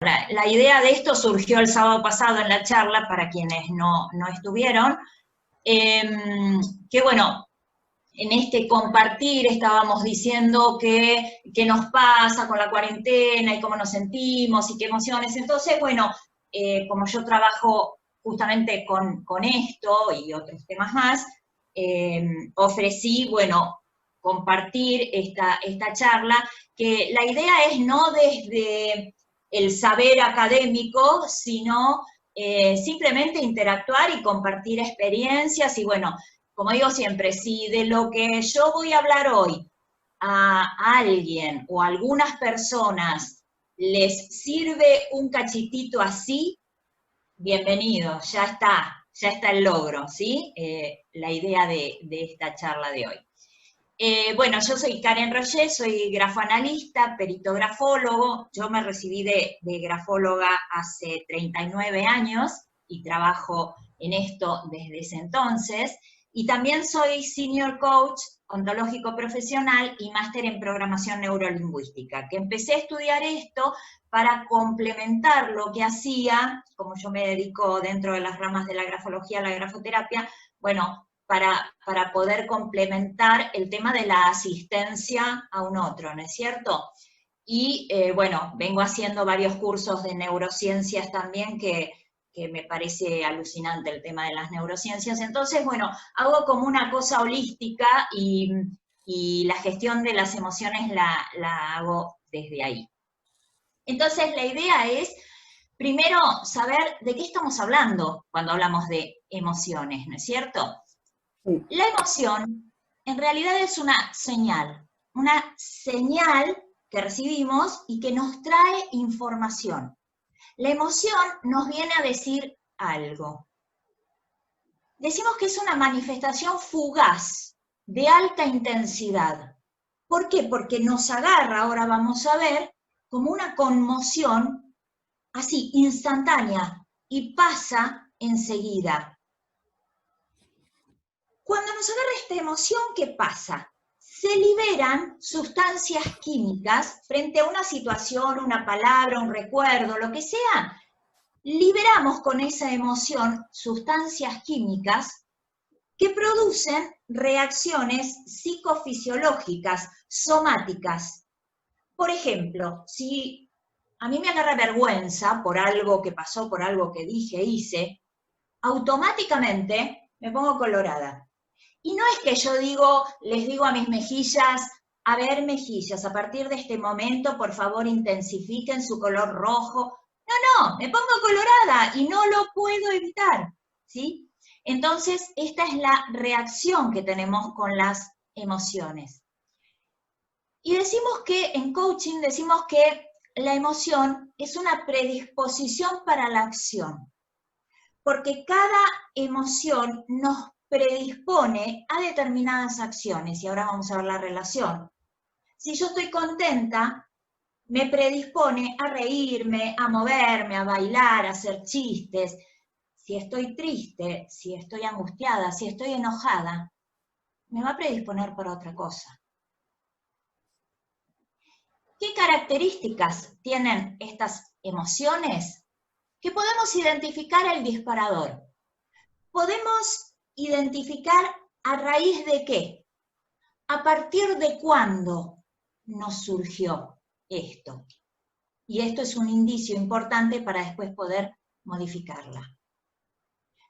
La idea de esto surgió el sábado pasado en la charla, para quienes no estuvieron, que bueno, en este compartir estábamos diciendo qué nos pasa con la cuarentena y cómo nos sentimos y qué emociones. Entonces, bueno, como yo trabajo justamente con esto y otros temas más, ofrecí, bueno, compartir esta charla, que la idea es no desde el saber académico, sino simplemente interactuar y compartir experiencias y bueno, como digo siempre, si de lo que yo voy a hablar hoy a alguien o a algunas personas les sirve un cachitito así, bienvenido, ya está el logro, ¿sí? La idea de esta charla de hoy. Bueno, yo soy Karen Roger, soy grafoanalista, perito grafólogo. Yo me recibí de grafóloga hace 39 años y trabajo en esto desde ese entonces. Y también soy senior coach ontológico profesional y máster en programación neurolingüística, que empecé a estudiar esto para complementar lo que hacía, como yo me dedico dentro de las ramas de la grafología a la grafoterapia, bueno, para poder complementar el tema de la asistencia a un otro, ¿no es cierto? Y bueno, vengo haciendo varios cursos de neurociencias también que me parece alucinante el tema de las neurociencias. Entonces, bueno, hago como una cosa holística y la gestión de las emociones la hago desde ahí. Entonces, la idea es, primero, saber de qué estamos hablando cuando hablamos de emociones, ¿no es cierto? Sí. La emoción en realidad es una señal que recibimos y que nos trae información. La emoción nos viene a decir algo. Decimos que es una manifestación fugaz, de alta intensidad. ¿Por qué? Porque nos agarra, ahora vamos a ver, como una conmoción así, instantánea, y pasa enseguida. Cuando nos agarra esta emoción, ¿qué pasa? Se liberan sustancias químicas frente a una situación, una palabra, un recuerdo, lo que sea. Liberamos con esa emoción sustancias químicas que producen reacciones psicofisiológicas, somáticas. Por ejemplo, si a mí me agarra vergüenza por algo que pasó, por algo que dije, hice, automáticamente me pongo colorada. Y no es que yo les digo a mis mejillas, a ver mejillas, a partir de este momento, por favor, intensifiquen su color rojo. No, me pongo colorada y no lo puedo evitar, ¿sí? Entonces, esta es la reacción que tenemos con las emociones. Y en coaching decimos que la emoción es una predisposición para la acción, porque cada emoción nos predispone a determinadas acciones, y ahora vamos a ver la relación. Si yo estoy contenta, me predispone a reírme, a moverme, a bailar, a hacer chistes. Si estoy triste, si estoy angustiada, si estoy enojada, me va a predisponer para otra cosa. ¿Qué características tienen estas emociones? Que podemos identificar el disparador. Podemos identificar a raíz de qué, a partir de cuándo nos surgió esto. Y esto es un indicio importante para después poder modificarla.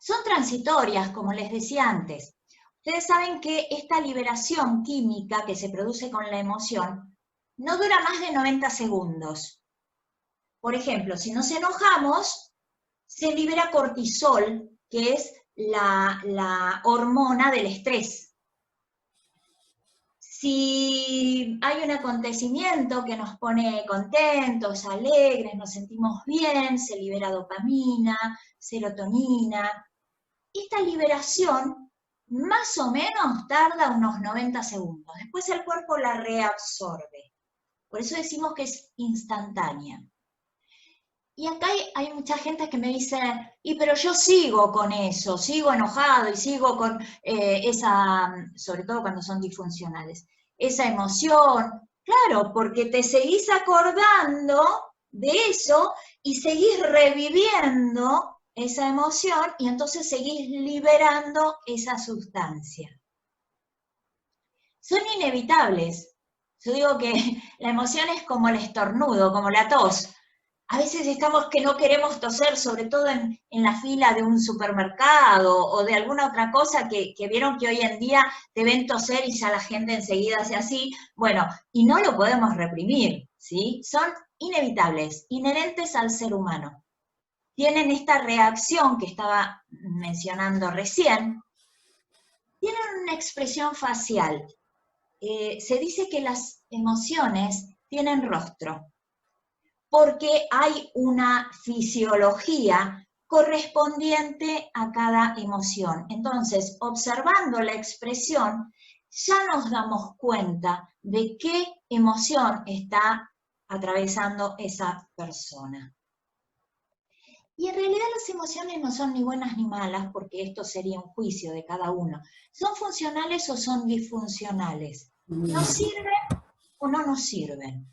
Son transitorias, como les decía antes. Ustedes saben que esta liberación química que se produce con la emoción no dura más de 90 segundos. Por ejemplo, si nos enojamos, se libera cortisol, que es la hormona del estrés. Si hay un acontecimiento que nos pone contentos, alegres, nos sentimos bien, se libera dopamina, serotonina. Esta liberación más o menos tarda unos 90 segundos. Después el cuerpo la reabsorbe. Por eso decimos que es instantánea. Y acá hay mucha gente que me dice, pero yo sigo con eso, sigo enojado y sigo con sobre todo cuando son disfuncionales, esa emoción. Claro, porque te seguís acordando de eso y seguís reviviendo esa emoción y entonces seguís liberando esa sustancia. Son inevitables. Yo digo que la emoción es como el estornudo, como la tos. A veces estamos que no queremos toser, sobre todo en la fila de un supermercado o de alguna otra cosa que vieron que hoy en día te ven toser y ya la gente enseguida hace así. Bueno, y no lo podemos reprimir, ¿sí? Son inevitables, inherentes al ser humano. Tienen esta reacción que estaba mencionando recién, tienen una expresión facial. Se dice que las emociones tienen rostro, porque hay una fisiología correspondiente a cada emoción. Entonces, observando la expresión, ya nos damos cuenta de qué emoción está atravesando esa persona. Y en realidad las emociones no son ni buenas ni malas, porque esto sería un juicio de cada uno. ¿Son funcionales o son disfuncionales? ¿Nos sirven o no nos sirven?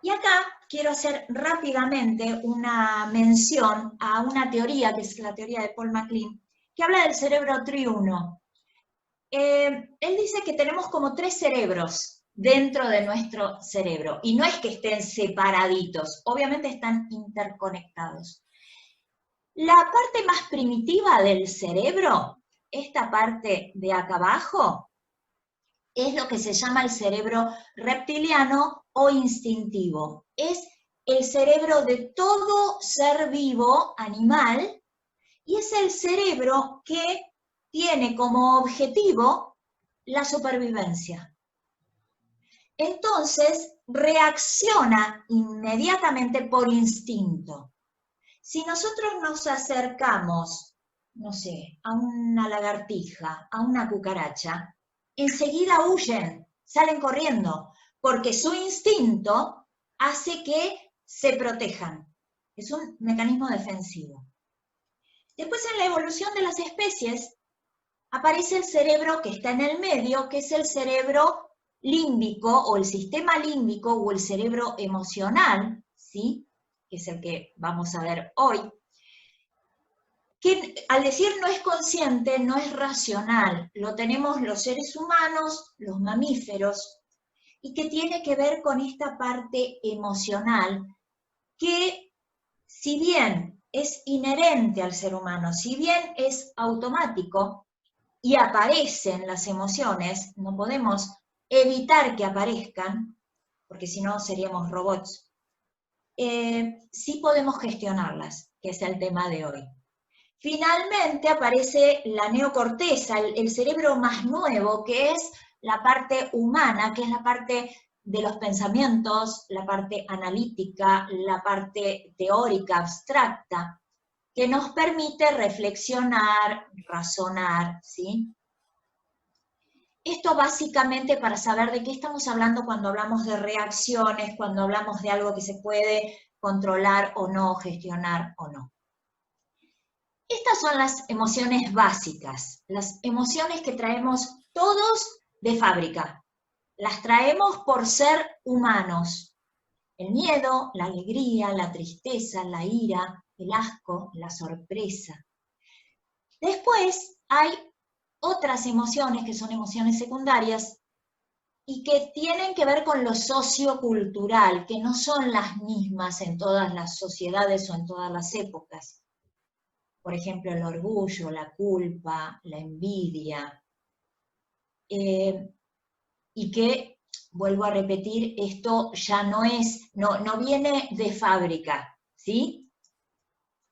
Y acá quiero hacer rápidamente una mención a una teoría, que es la teoría de Paul MacLean, que habla del cerebro triuno. Él dice que tenemos como 3 cerebros dentro de nuestro cerebro, y no es que estén separaditos, obviamente están interconectados. La parte más primitiva del cerebro, esta parte de acá abajo, es lo que se llama el cerebro reptiliano o instintivo. Es el cerebro de todo ser vivo, animal, y es el cerebro que tiene como objetivo la supervivencia. Entonces, reacciona inmediatamente por instinto. Si nosotros nos acercamos, no sé, a una lagartija, a una cucaracha, enseguida huyen, salen corriendo, porque su instinto hace que se protejan. Es un mecanismo defensivo. Después, en la evolución de las especies, aparece el cerebro que está en el medio, que es el cerebro límbico o el sistema límbico o el cerebro emocional, ¿sí? Que es el que vamos a ver hoy, que al decir no es consciente, no es racional, lo tenemos los seres humanos, los mamíferos, y que tiene que ver con esta parte emocional, que si bien es inherente al ser humano, si bien es automático y aparecen las emociones, no podemos evitar que aparezcan, porque si no seríamos robots, sí podemos gestionarlas, que es el tema de hoy. Finalmente aparece la neocorteza, el cerebro más nuevo, que es la parte humana, que es la parte de los pensamientos, la parte analítica, la parte teórica, abstracta, que nos permite reflexionar, razonar, ¿sí? Esto básicamente para saber de qué estamos hablando cuando hablamos de reacciones, cuando hablamos de algo que se puede controlar o no, gestionar o no. Estas son las emociones básicas, las emociones que traemos todos de fábrica. Las traemos por ser humanos. El miedo, la alegría, la tristeza, la ira, el asco, la sorpresa. Después hay otras emociones que son emociones secundarias y que tienen que ver con lo sociocultural, que no son las mismas en todas las sociedades o en todas las épocas. Por ejemplo, el orgullo, la culpa, la envidia, y que, vuelvo a repetir, esto ya no viene de fábrica, ¿sí?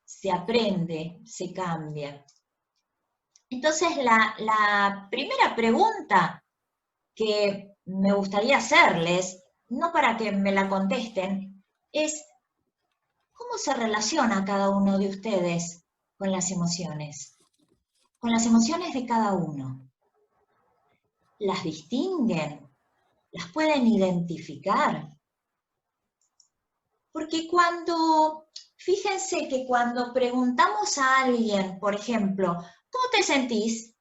Se aprende, se cambia. Entonces, la primera pregunta que me gustaría hacerles, no para que me la contesten, es ¿cómo se relaciona cada uno de ustedes con las emociones? Con las emociones de cada uno. ¿Las distinguen? ¿Las pueden identificar? Porque fíjense que cuando preguntamos a alguien, por ejemplo, ¿cómo te sentís?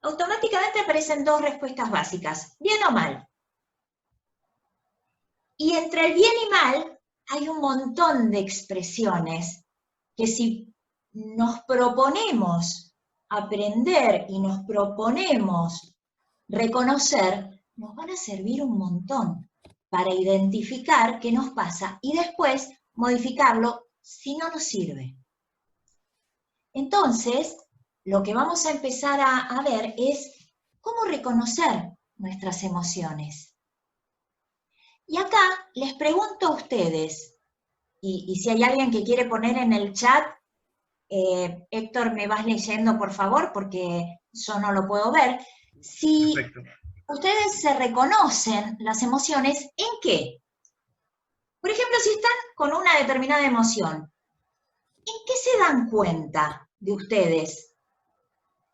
Automáticamente aparecen 2 respuestas básicas, bien o mal. Y entre el bien y mal hay un montón de expresiones que si nos proponemos aprender y nos proponemos reconocer, nos van a servir un montón para identificar qué nos pasa y después modificarlo si no nos sirve. Entonces, lo que vamos a empezar a ver es cómo reconocer nuestras emociones. Y acá les pregunto a ustedes, y si hay alguien que quiere poner en el chat, Héctor, me vas leyendo por favor, porque yo no lo puedo ver, si Perfecto. ustedes se reconocen las emociones, ¿en qué? Por ejemplo, si están con una determinada emoción, ¿en qué se dan cuenta de ustedes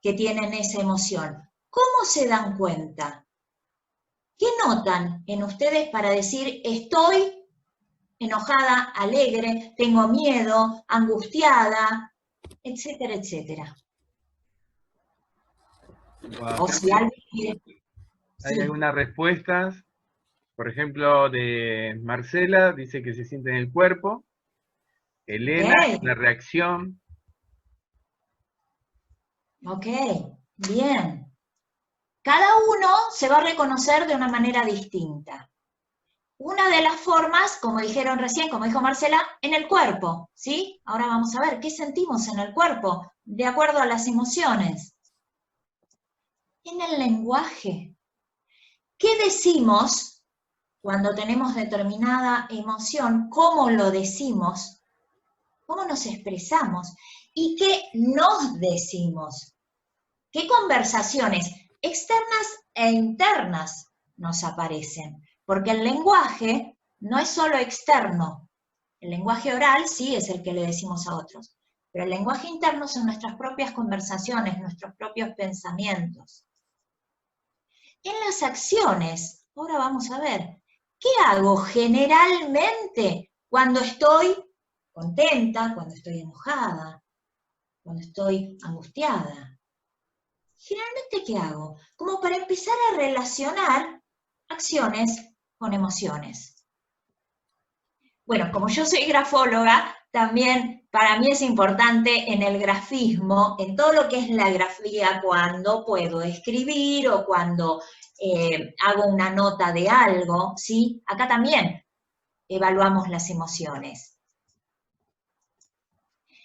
que tienen esa emoción? ¿Cómo se dan cuenta? ¿Qué notan en ustedes para decir estoy enojada, alegre, tengo miedo, angustiada, etcétera, etcétera? Wow, O si alguien quiere... hay Sí. algunas respuestas, por ejemplo, de Marcela, dice que se siente en el cuerpo. Elena, Ok, la reacción. ok, bien. Cada uno se va a reconocer de una manera distinta. Una de las formas, como dijeron recién, como dijo Marcela, en el cuerpo, ¿sí? Ahora vamos a ver qué sentimos en el cuerpo, de acuerdo a las emociones. En el lenguaje. ¿Qué decimos cuando tenemos determinada emoción? ¿Cómo lo decimos? ¿Cómo nos expresamos? ¿Y qué nos decimos? ¿Qué conversaciones externas e internas nos aparecen? Porque el lenguaje no es solo externo. El lenguaje oral sí es el que le decimos a otros, pero el lenguaje interno son nuestras propias conversaciones, nuestros propios pensamientos. En las acciones, ahora vamos a ver, ¿qué hago generalmente cuando estoy contenta, cuando estoy enojada, cuando estoy angustiada? Generalmente, ¿qué hago? Como para empezar a relacionar acciones con emociones. Bueno, como yo soy grafóloga, también para mí es importante en el grafismo, en todo lo que es la grafía, cuando puedo escribir o cuando hago una nota de algo, ¿sí? Acá también evaluamos las emociones.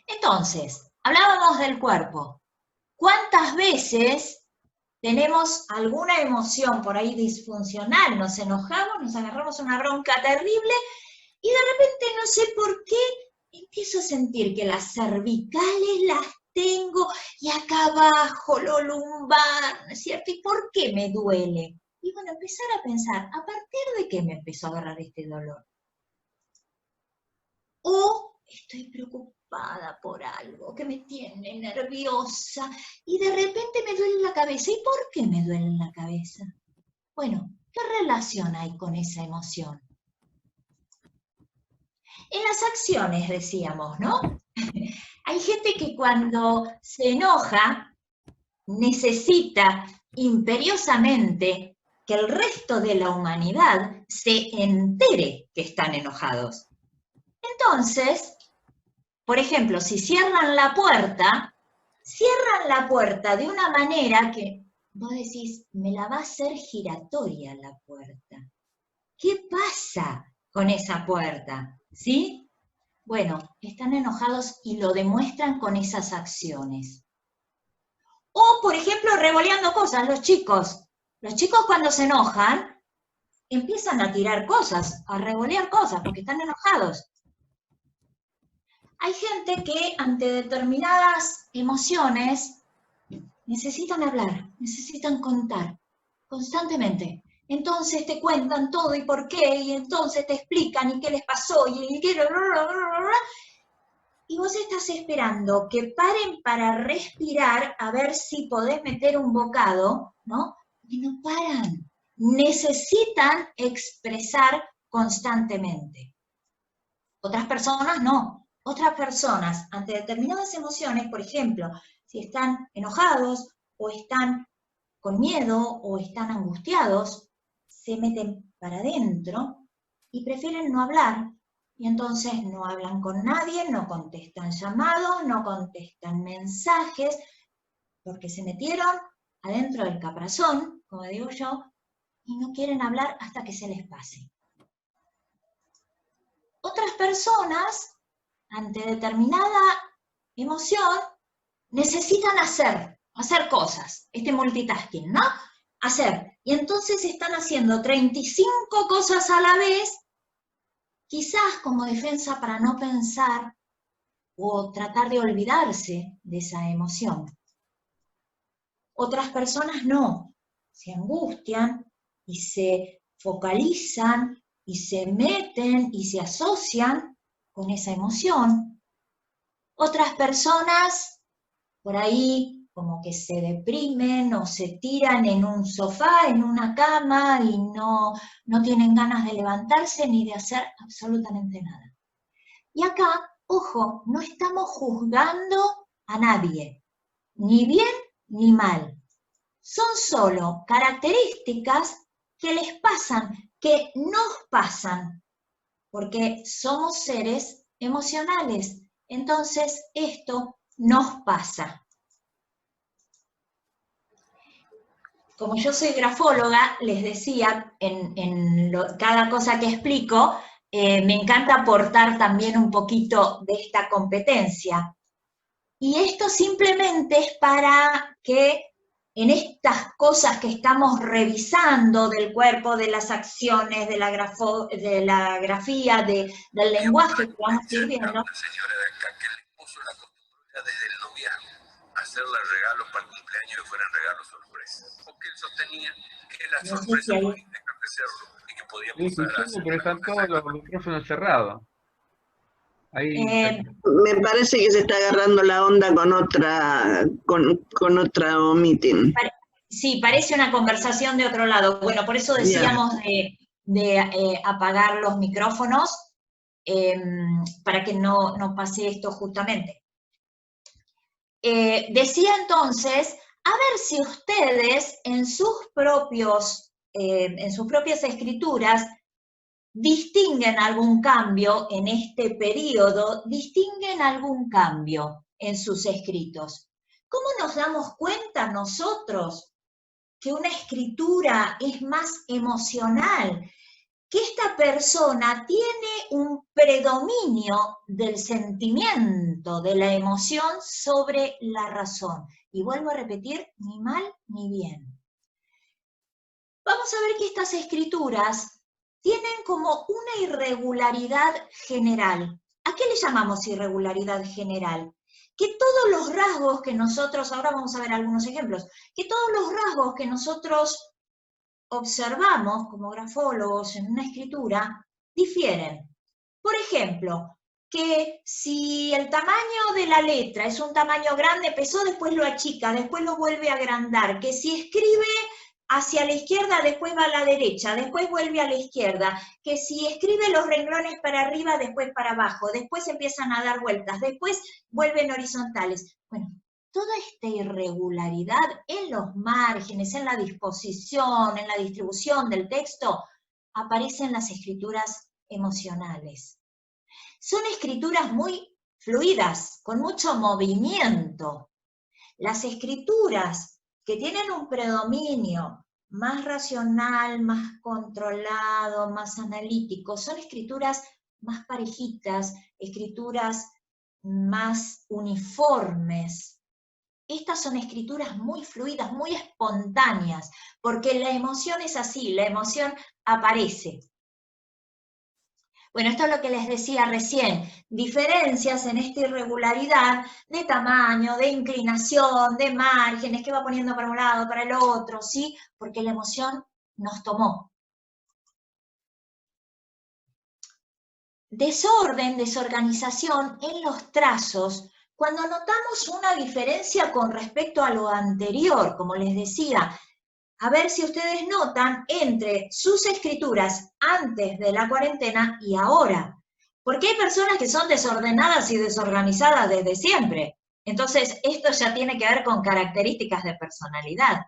Entonces, hablábamos del cuerpo. ¿Cuántas veces tenemos alguna emoción por ahí disfuncional? Nos enojamos, nos agarramos una bronca terrible y de repente no sé por qué empiezo a sentir que las cervicales las tengo y acá abajo lo lumbar, ¿no es cierto? ¿Y por qué me duele? Y bueno, empezar a pensar, ¿a partir de qué me empezó a agarrar este dolor? O estoy preocupada por algo que me tiene nerviosa y de repente me duele la cabeza. ¿Y por qué me duele la cabeza? Bueno, ¿qué relación hay con esa emoción? En las acciones decíamos, ¿no? Hay gente que cuando se enoja necesita imperiosamente que el resto de la humanidad se entere que están enojados. Entonces, por ejemplo, si cierran la puerta de una manera que vos decís, me la va a hacer giratoria la puerta. ¿Qué pasa con esa puerta? ¿Sí? Bueno, están enojados y lo demuestran con esas acciones. O, por ejemplo, revoleando cosas, los chicos. Los chicos cuando se enojan, empiezan a tirar cosas, a revolear cosas, porque están enojados. Hay gente que ante determinadas emociones necesitan hablar, necesitan contar constantemente. Entonces te cuentan todo y por qué, y entonces te explican y qué les pasó, y qué... Y vos estás esperando que paren para respirar a ver si podés meter un bocado, ¿no? Y no paran. Necesitan expresar constantemente. Otras personas no. Otras personas, ante determinadas emociones, por ejemplo, si están enojados o están con miedo o están angustiados, se meten para adentro y prefieren no hablar. Y entonces no hablan con nadie, no contestan llamados, no contestan mensajes, porque se metieron adentro del caparazón, como digo yo, y no quieren hablar hasta que se les pase. Otras personas, ante determinada emoción, necesitan hacer cosas, este multitasking, ¿no? Hacer. Y entonces están haciendo 35 cosas a la vez, quizás como defensa para no pensar o tratar de olvidarse de esa emoción. Otras personas no, se angustian y se focalizan y se meten y se asocian con esa emoción. Otras personas por ahí como que se deprimen o se tiran en un sofá, en una cama y no tienen ganas de levantarse ni de hacer absolutamente nada. Y acá, ojo, no estamos juzgando a nadie, ni bien ni mal. Son solo características que les pasan, que nos pasan, porque somos seres emocionales. Entonces, esto nos pasa. Como yo soy grafóloga, les decía, cada cosa que explico, me encanta aportar también un poquito de esta competencia. Y esto simplemente es para que en estas cosas que estamos revisando del cuerpo, de las acciones, de la grafía, del lenguaje que vamos a ir viendo. Una señora de acá que le puso la costumbre desde el noviazgo hacerle regalos para el cumpleaños que fueran regalos sorpresa. Porque él sostenía que la sorpresa podía enriquecerlo y que podía pasar a hacer. Pero están todos los micrófonos cerrados. Ahí me parece que se está agarrando la onda con otra meeting. Sí, parece una conversación de otro lado. Bueno, por eso decíamos de apagar los micrófonos para que no pase esto justamente. Decía entonces, a ver si ustedes en sus propias escrituras distinguen algún cambio en este periodo, distinguen algún cambio en sus escritos. ¿Cómo nos damos cuenta nosotros que una escritura es más emocional? Que esta persona tiene un predominio del sentimiento, de la emoción sobre la razón. Y vuelvo a repetir, ni mal ni bien. Vamos a ver que estas escrituras tienen como una irregularidad general. ¿A qué le llamamos irregularidad general? Que todos los rasgos que nosotros, ahora vamos a ver algunos ejemplos, que todos los rasgos que nosotros observamos como grafólogos en una escritura difieren. Por ejemplo, que si el tamaño de la letra es un tamaño grande, empezó, después lo achica, después lo vuelve a agrandar, que si escribe hacia la izquierda, después va a la derecha, después vuelve a la izquierda, que si escribe los renglones para arriba, después para abajo, después empiezan a dar vueltas, después vuelven horizontales. Bueno, toda esta irregularidad en los márgenes, en la disposición, en la distribución del texto, aparece en las escrituras emocionales. Son escrituras muy fluidas, con mucho movimiento. Las escrituras que tienen un predominio más racional, más controlado, más analítico, son escrituras más parejitas, escrituras más uniformes. Estas son escrituras muy fluidas, muy espontáneas, porque la emoción es así, la emoción aparece. Bueno, esto es lo que les decía recién, diferencias en esta irregularidad de tamaño, de inclinación, de márgenes, que va poniendo para un lado, para el otro, ¿sí? Porque la emoción nos tomó. Desorden, desorganización en los trazos, cuando notamos una diferencia con respecto a lo anterior, como les decía, a ver si ustedes notan entre sus escrituras antes de la cuarentena y ahora. Porque hay personas que son desordenadas y desorganizadas desde siempre. Entonces, esto ya tiene que ver con características de personalidad.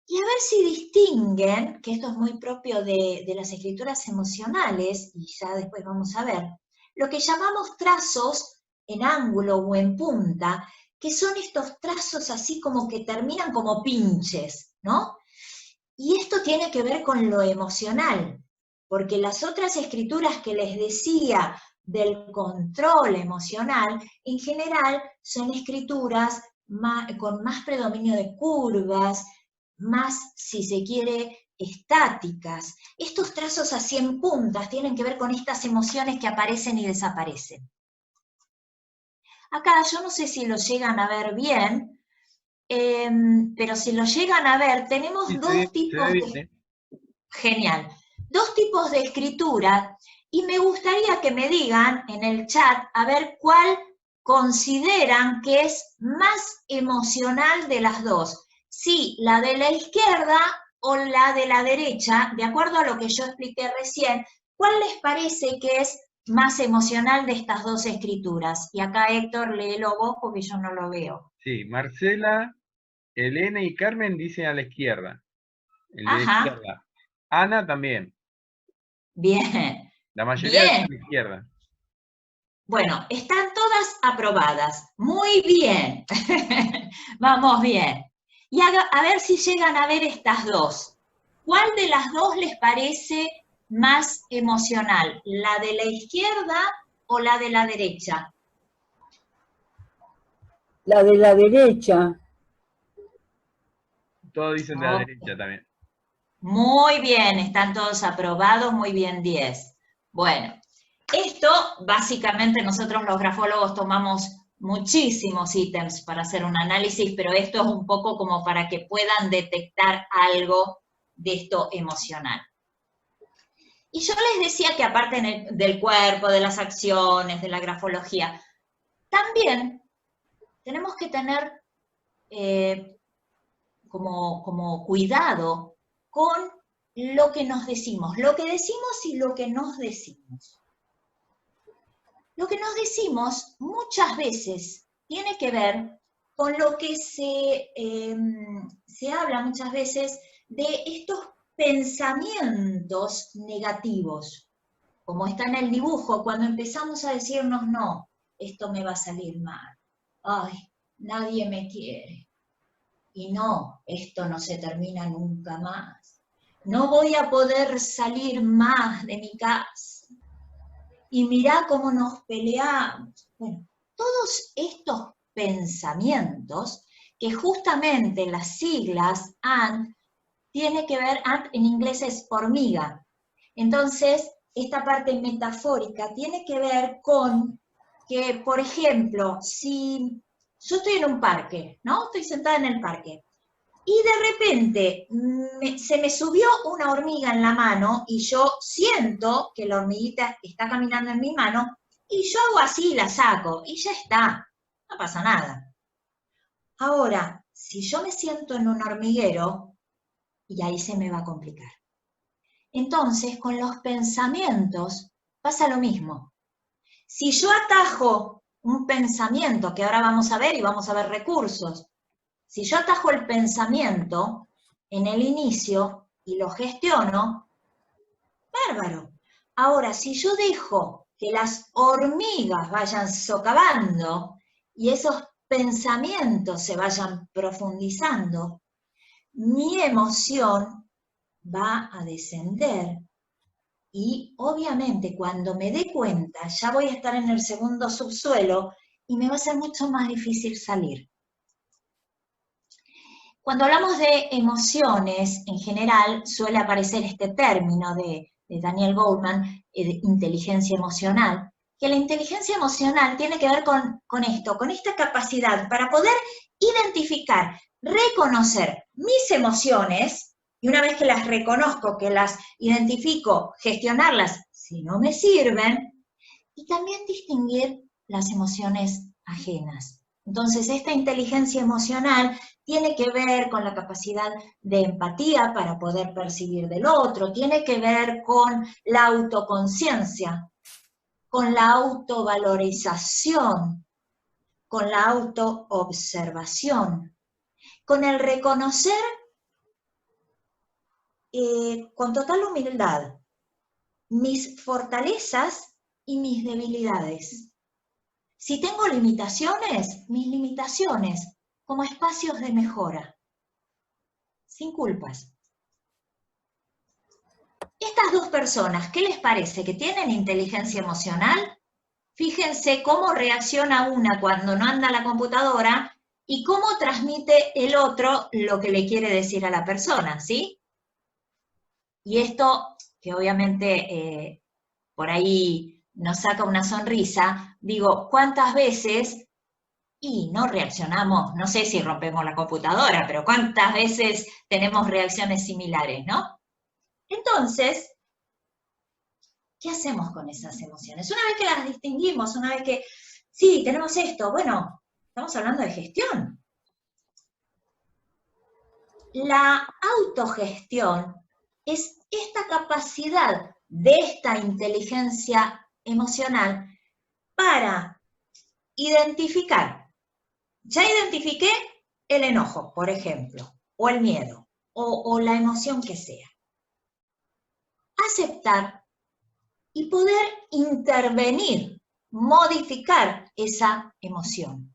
y a ver si distinguen, que esto es muy propio de las escrituras emocionales, y ya después vamos a ver, lo que llamamos trazos en ángulo o en punta, que son estos trazos así como que terminan como pinches, ¿no? Y esto tiene que ver con lo emocional, porque las otras escrituras que les decía del control emocional, en general son escrituras con más predominio de curvas, más, si se quiere, estáticas. Estos trazos así en puntas tienen que ver con estas emociones que aparecen y desaparecen. Acá yo no sé si lo llegan a ver bien, pero si lo llegan a ver, tenemos dos tipos de... Genial. Dos tipos de escritura, y me gustaría que me digan en el chat a ver cuál consideran que es más emocional de las dos. Si la de la izquierda o la de la derecha, de acuerdo a lo que yo expliqué recién, ¿cuál les parece que es más emocional de estas dos escrituras? Y acá Héctor, léelo vos porque yo no lo veo. Sí, Marcela, Elena y Carmen dicen a la izquierda. El de la Ajá. izquierda. Ana también. Bien. La mayoría Bien. dicen a la izquierda. Bueno, están todas aprobadas. Muy bien. Vamos bien. Y a ver si llegan a ver estas dos. ¿Cuál de las dos les parece más emocional? ¿La de la izquierda o la de la derecha? La de la derecha. Todos dicen de la derecha también. Muy bien, están todos aprobados, muy bien 10. Bueno, esto básicamente nosotros los grafólogos tomamos muchísimos ítems para hacer un análisis, pero esto es un poco como para que puedan detectar algo de esto emocional. Y yo les decía que aparte del cuerpo, de las acciones, de la grafología, también tenemos que tener como cuidado con lo que nos decimos y lo que nos decimos. Lo que nos decimos muchas veces tiene que ver con lo que se habla muchas veces de estos pensamientos negativos, como está en el dibujo, cuando empezamos a decirnos, no, esto me va a salir mal, ay, nadie me quiere, y no, esto no se termina nunca más, no voy a poder salir más de mi casa, y mirá cómo nos peleamos. Bueno, todos estos pensamientos, que justamente las siglas ANT, tiene que ver, ANT en inglés es hormiga. Entonces, esta parte metafórica tiene que ver con que, por ejemplo, si yo estoy en un parque, ¿no? Estoy sentada en el parque, y de repente se me subió una hormiga en la mano y yo siento que la hormiguita está caminando en mi mano y yo hago así y la saco y ya está, no pasa nada. Ahora, si yo me siento en un hormiguero, y ahí se me va a complicar. Entonces, con los pensamientos pasa lo mismo. Si yo atajo un pensamiento, que ahora vamos a ver y vamos a ver recursos, si yo atajo el pensamiento en el inicio y lo gestiono, bárbaro. Ahora, si yo dejo que las hormigas vayan socavando y esos pensamientos se vayan profundizando, mi emoción va a descender. Y obviamente cuando me dé cuenta, ya voy a estar en el segundo subsuelo y me va a ser mucho más difícil salir. Cuando hablamos de emociones, en general, suele aparecer este término de Daniel Goleman, de inteligencia emocional, que la inteligencia emocional tiene que ver con esto, con esta capacidad para poder identificar, reconocer mis emociones, y una vez que las reconozco, que las identifico, gestionarlas si no me sirven, y también distinguir las emociones ajenas. Entonces, esta inteligencia emocional tiene que ver con la capacidad de empatía para poder percibir del otro, tiene que ver con la autoconciencia, con la autovalorización, con la autoobservación, con el reconocer con total humildad mis fortalezas y mis debilidades. Si tengo limitaciones, mis limitaciones como espacios de mejora, sin culpas. Estas dos personas, ¿qué les parece? ¿Que tienen inteligencia emocional? Fíjense cómo reacciona una cuando no anda la computadora y cómo transmite el otro lo que le quiere decir a la persona, ¿sí? Y esto, que obviamente por ahí nos saca una sonrisa, digo, ¿cuántas veces, y no reaccionamos, no sé si rompemos la computadora, pero cuántas veces tenemos reacciones similares, ¿no? Entonces, ¿qué hacemos con esas emociones? Una vez que las distinguimos, una vez que, sí, tenemos esto, bueno, estamos hablando de gestión. La autogestión es esta capacidad de esta inteligencia emocional para identificar. Ya identifiqué el enojo, por ejemplo, o el miedo, o la emoción que sea. Aceptar y poder intervenir, modificar esa emoción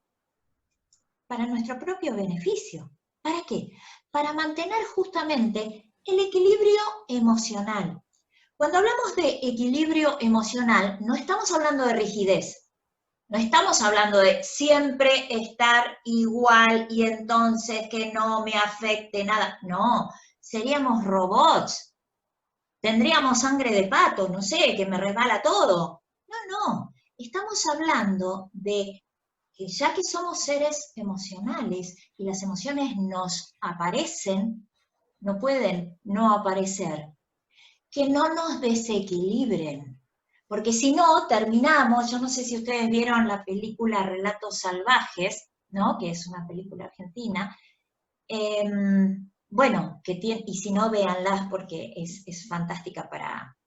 para nuestro propio beneficio. ¿Para qué? Para mantener justamente el equilibrio emocional. Cuando hablamos de equilibrio emocional, no estamos hablando de rigidez, no estamos hablando de siempre estar igual y entonces que no me afecte nada. No, seríamos robots. Tendríamos sangre de pato, no sé, que me resbala todo. No, estamos hablando de que ya que somos seres emocionales y las emociones nos aparecen, no pueden no aparecer, que no nos desequilibren. Porque si no, terminamos, yo no sé si ustedes vieron la película Relatos Salvajes, ¿no? Que es una película argentina. Bueno, y si no, véanlas porque es fantástica para,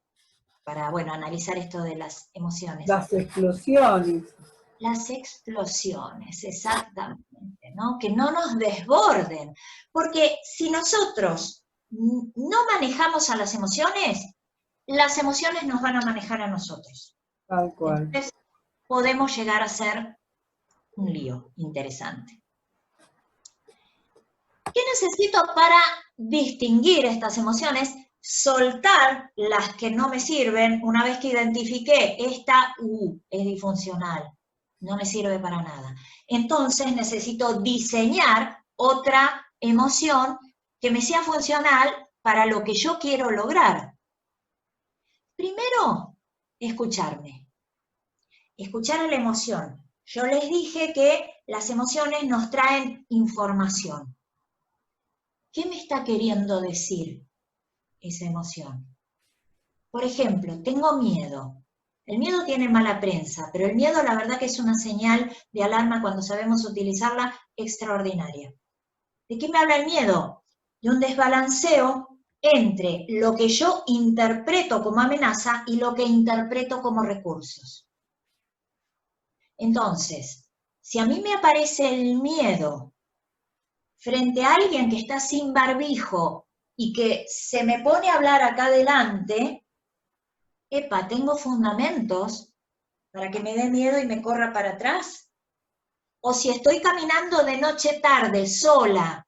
bueno, analizar esto de las emociones. Las explosiones. Las explosiones, exactamente, ¿no? Que no nos desborden, porque si nosotros no manejamos a las emociones nos van a manejar a nosotros. Tal cual. Entonces, podemos llegar a ser un lío interesante. ¿Qué necesito para distinguir estas emociones? Soltar las que no me sirven una vez que identifiqué esta es disfuncional, no me sirve para nada. Entonces necesito diseñar otra emoción que me sea funcional para lo que yo quiero lograr. Primero, escucharme. Escuchar a la emoción. Yo les dije que las emociones nos traen información. ¿Qué me está queriendo decir esa emoción? Por ejemplo, tengo miedo. El miedo tiene mala prensa, pero el miedo la verdad que es una señal de alarma cuando sabemos utilizarla extraordinaria. ¿De qué me habla el miedo? De un desbalanceo entre lo que yo interpreto como amenaza y lo que interpreto como recursos. Entonces, si a mí me aparece el miedo frente a alguien que está sin barbijo y que se me pone a hablar acá adelante, epa, ¿tengo fundamentos para que me dé miedo y me corra para atrás? O si estoy caminando de noche tarde, sola,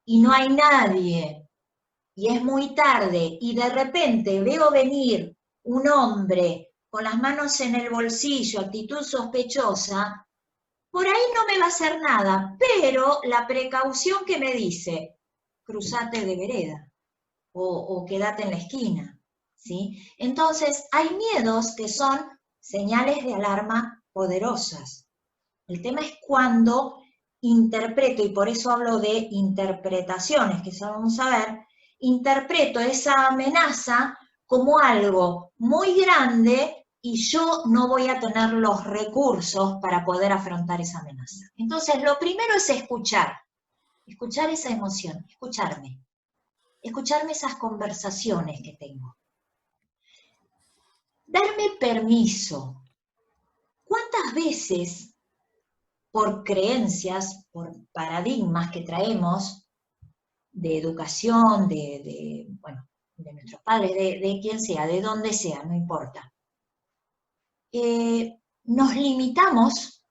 y no hay nadie, y es muy tarde, y de repente veo venir un hombre con las manos en el bolsillo, actitud sospechosa, por ahí no me va a hacer nada, pero la precaución que me dice, cruzate de vereda, o quédate en la esquina, ¿sí? Entonces, hay miedos que son señales de alarma poderosas. El tema es cuando interpreto, y por eso hablo de interpretaciones, que eso vamos a ver, interpreto esa amenaza como algo muy grande y yo no voy a tener los recursos para poder afrontar esa amenaza. Entonces, lo primero es escuchar esa emoción, escucharme esas conversaciones que tengo. Darme permiso. ¿Cuántas veces, por creencias, por paradigmas que traemos de educación, bueno, nuestros padres, de quien sea, de donde sea, no importa. Nos limitamos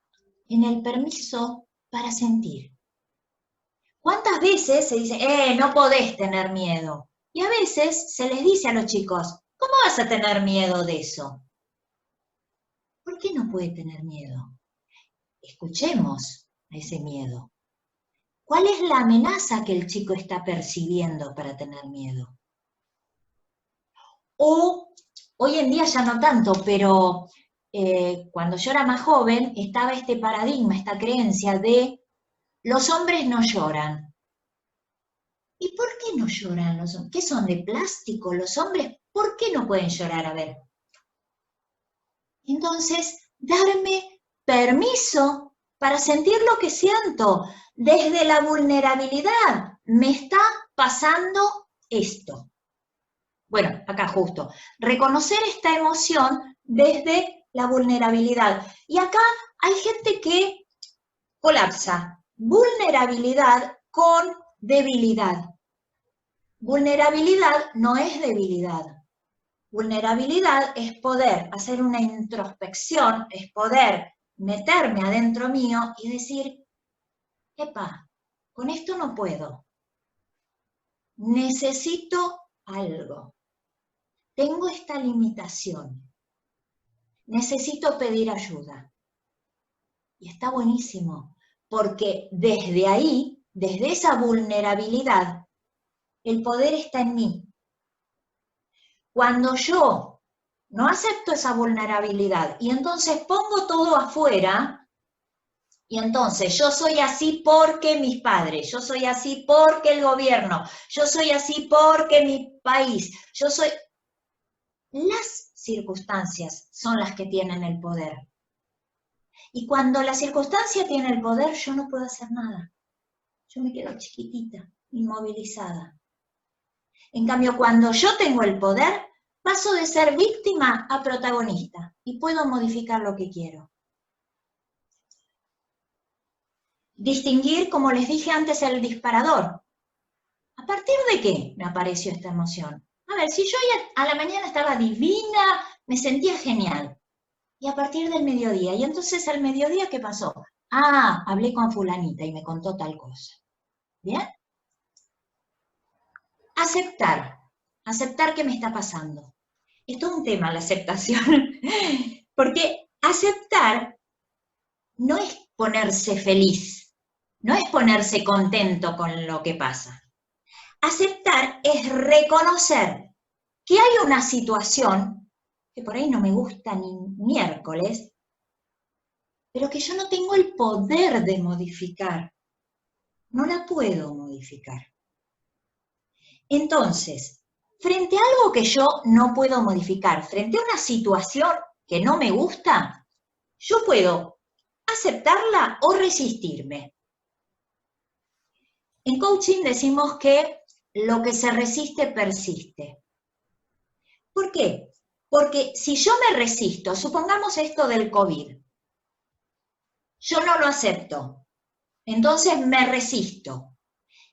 en el permiso para sentir. ¿Cuántas veces se dice, no podés tener miedo? Y a veces se les dice a los chicos, ¿cómo vas a tener miedo de eso? ¿Por qué no puede tener miedo? Escuchemos a ese miedo. ¿Cuál es la amenaza que el chico está percibiendo para tener miedo? O, hoy en día ya no tanto, pero cuando yo era más joven estaba este paradigma, esta creencia de los hombres no lloran. ¿Y por qué no lloran los hombres? ¿Qué son, de plástico los hombres? ¿Por qué no pueden llorar? A ver. Entonces, darme permiso para sentir lo que siento. Desde la vulnerabilidad me está pasando esto. Bueno, acá justo. Reconocer esta emoción desde la vulnerabilidad. Y acá hay gente que colapsa vulnerabilidad con debilidad. Vulnerabilidad no es debilidad. Vulnerabilidad es poder hacer una introspección, es poder meterme adentro mío y decir, epa, con esto no puedo. Necesito algo. Tengo esta limitación. Necesito pedir ayuda. Y está buenísimo, porque desde ahí, desde esa vulnerabilidad, el poder está en mí. Cuando yo no acepto esa vulnerabilidad y entonces pongo todo afuera, y entonces yo soy así porque mis padres, yo soy así porque el gobierno, yo soy así porque mi país, yo soy... Las circunstancias son las que tienen el poder. Y cuando la circunstancia tiene el poder, yo no puedo hacer nada. Yo me quedo chiquitita, inmovilizada. En cambio, cuando yo tengo el poder, paso de ser víctima a protagonista y puedo modificar lo que quiero. Distinguir, como les dije antes, el disparador. ¿A partir de qué me apareció esta emoción? A ver, si yo a la mañana estaba divina, me sentía genial. Y a partir del mediodía, y entonces al mediodía, ¿qué pasó? Ah, hablé con fulanita y me contó tal cosa. ¿Bien? Aceptar qué me está pasando. Esto es un tema, la aceptación, porque aceptar no es ponerse feliz, no es ponerse contento con lo que pasa. Aceptar es reconocer que hay una situación que por ahí no me gusta ni miércoles, pero que yo no tengo el poder de modificar. No la puedo modificar. Entonces, frente a algo que yo no puedo modificar, frente a una situación que no me gusta, yo puedo aceptarla o resistirme. En coaching decimos que lo que se resiste persiste. ¿Por qué? Porque si yo me resisto, supongamos esto del COVID, yo no lo acepto, entonces me resisto.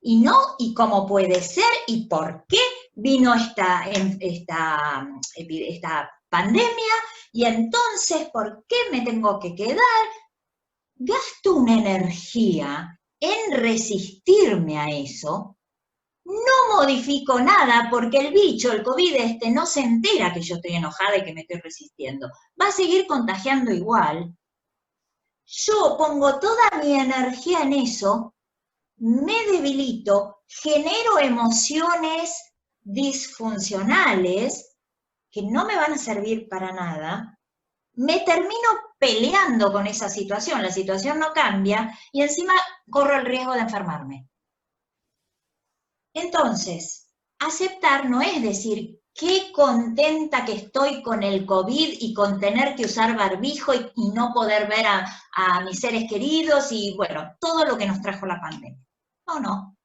Y no, y cómo puede ser, y por qué vino esta pandemia, y entonces, ¿por qué me tengo que quedar? Gasto una energía en resistirme a eso, no modifico nada porque el bicho, el COVID no se entera que yo estoy enojada y que me estoy resistiendo. Va a seguir contagiando igual. Yo pongo toda mi energía en eso, me debilito, genero emociones disfuncionales que no me van a servir para nada, me termino peleando con esa situación, la situación no cambia y encima corro el riesgo de enfermarme. Entonces, aceptar no es decir qué contenta que estoy con el COVID y con tener que usar barbijo y no poder ver a mis seres queridos y bueno, todo lo que nos trajo la pandemia. No.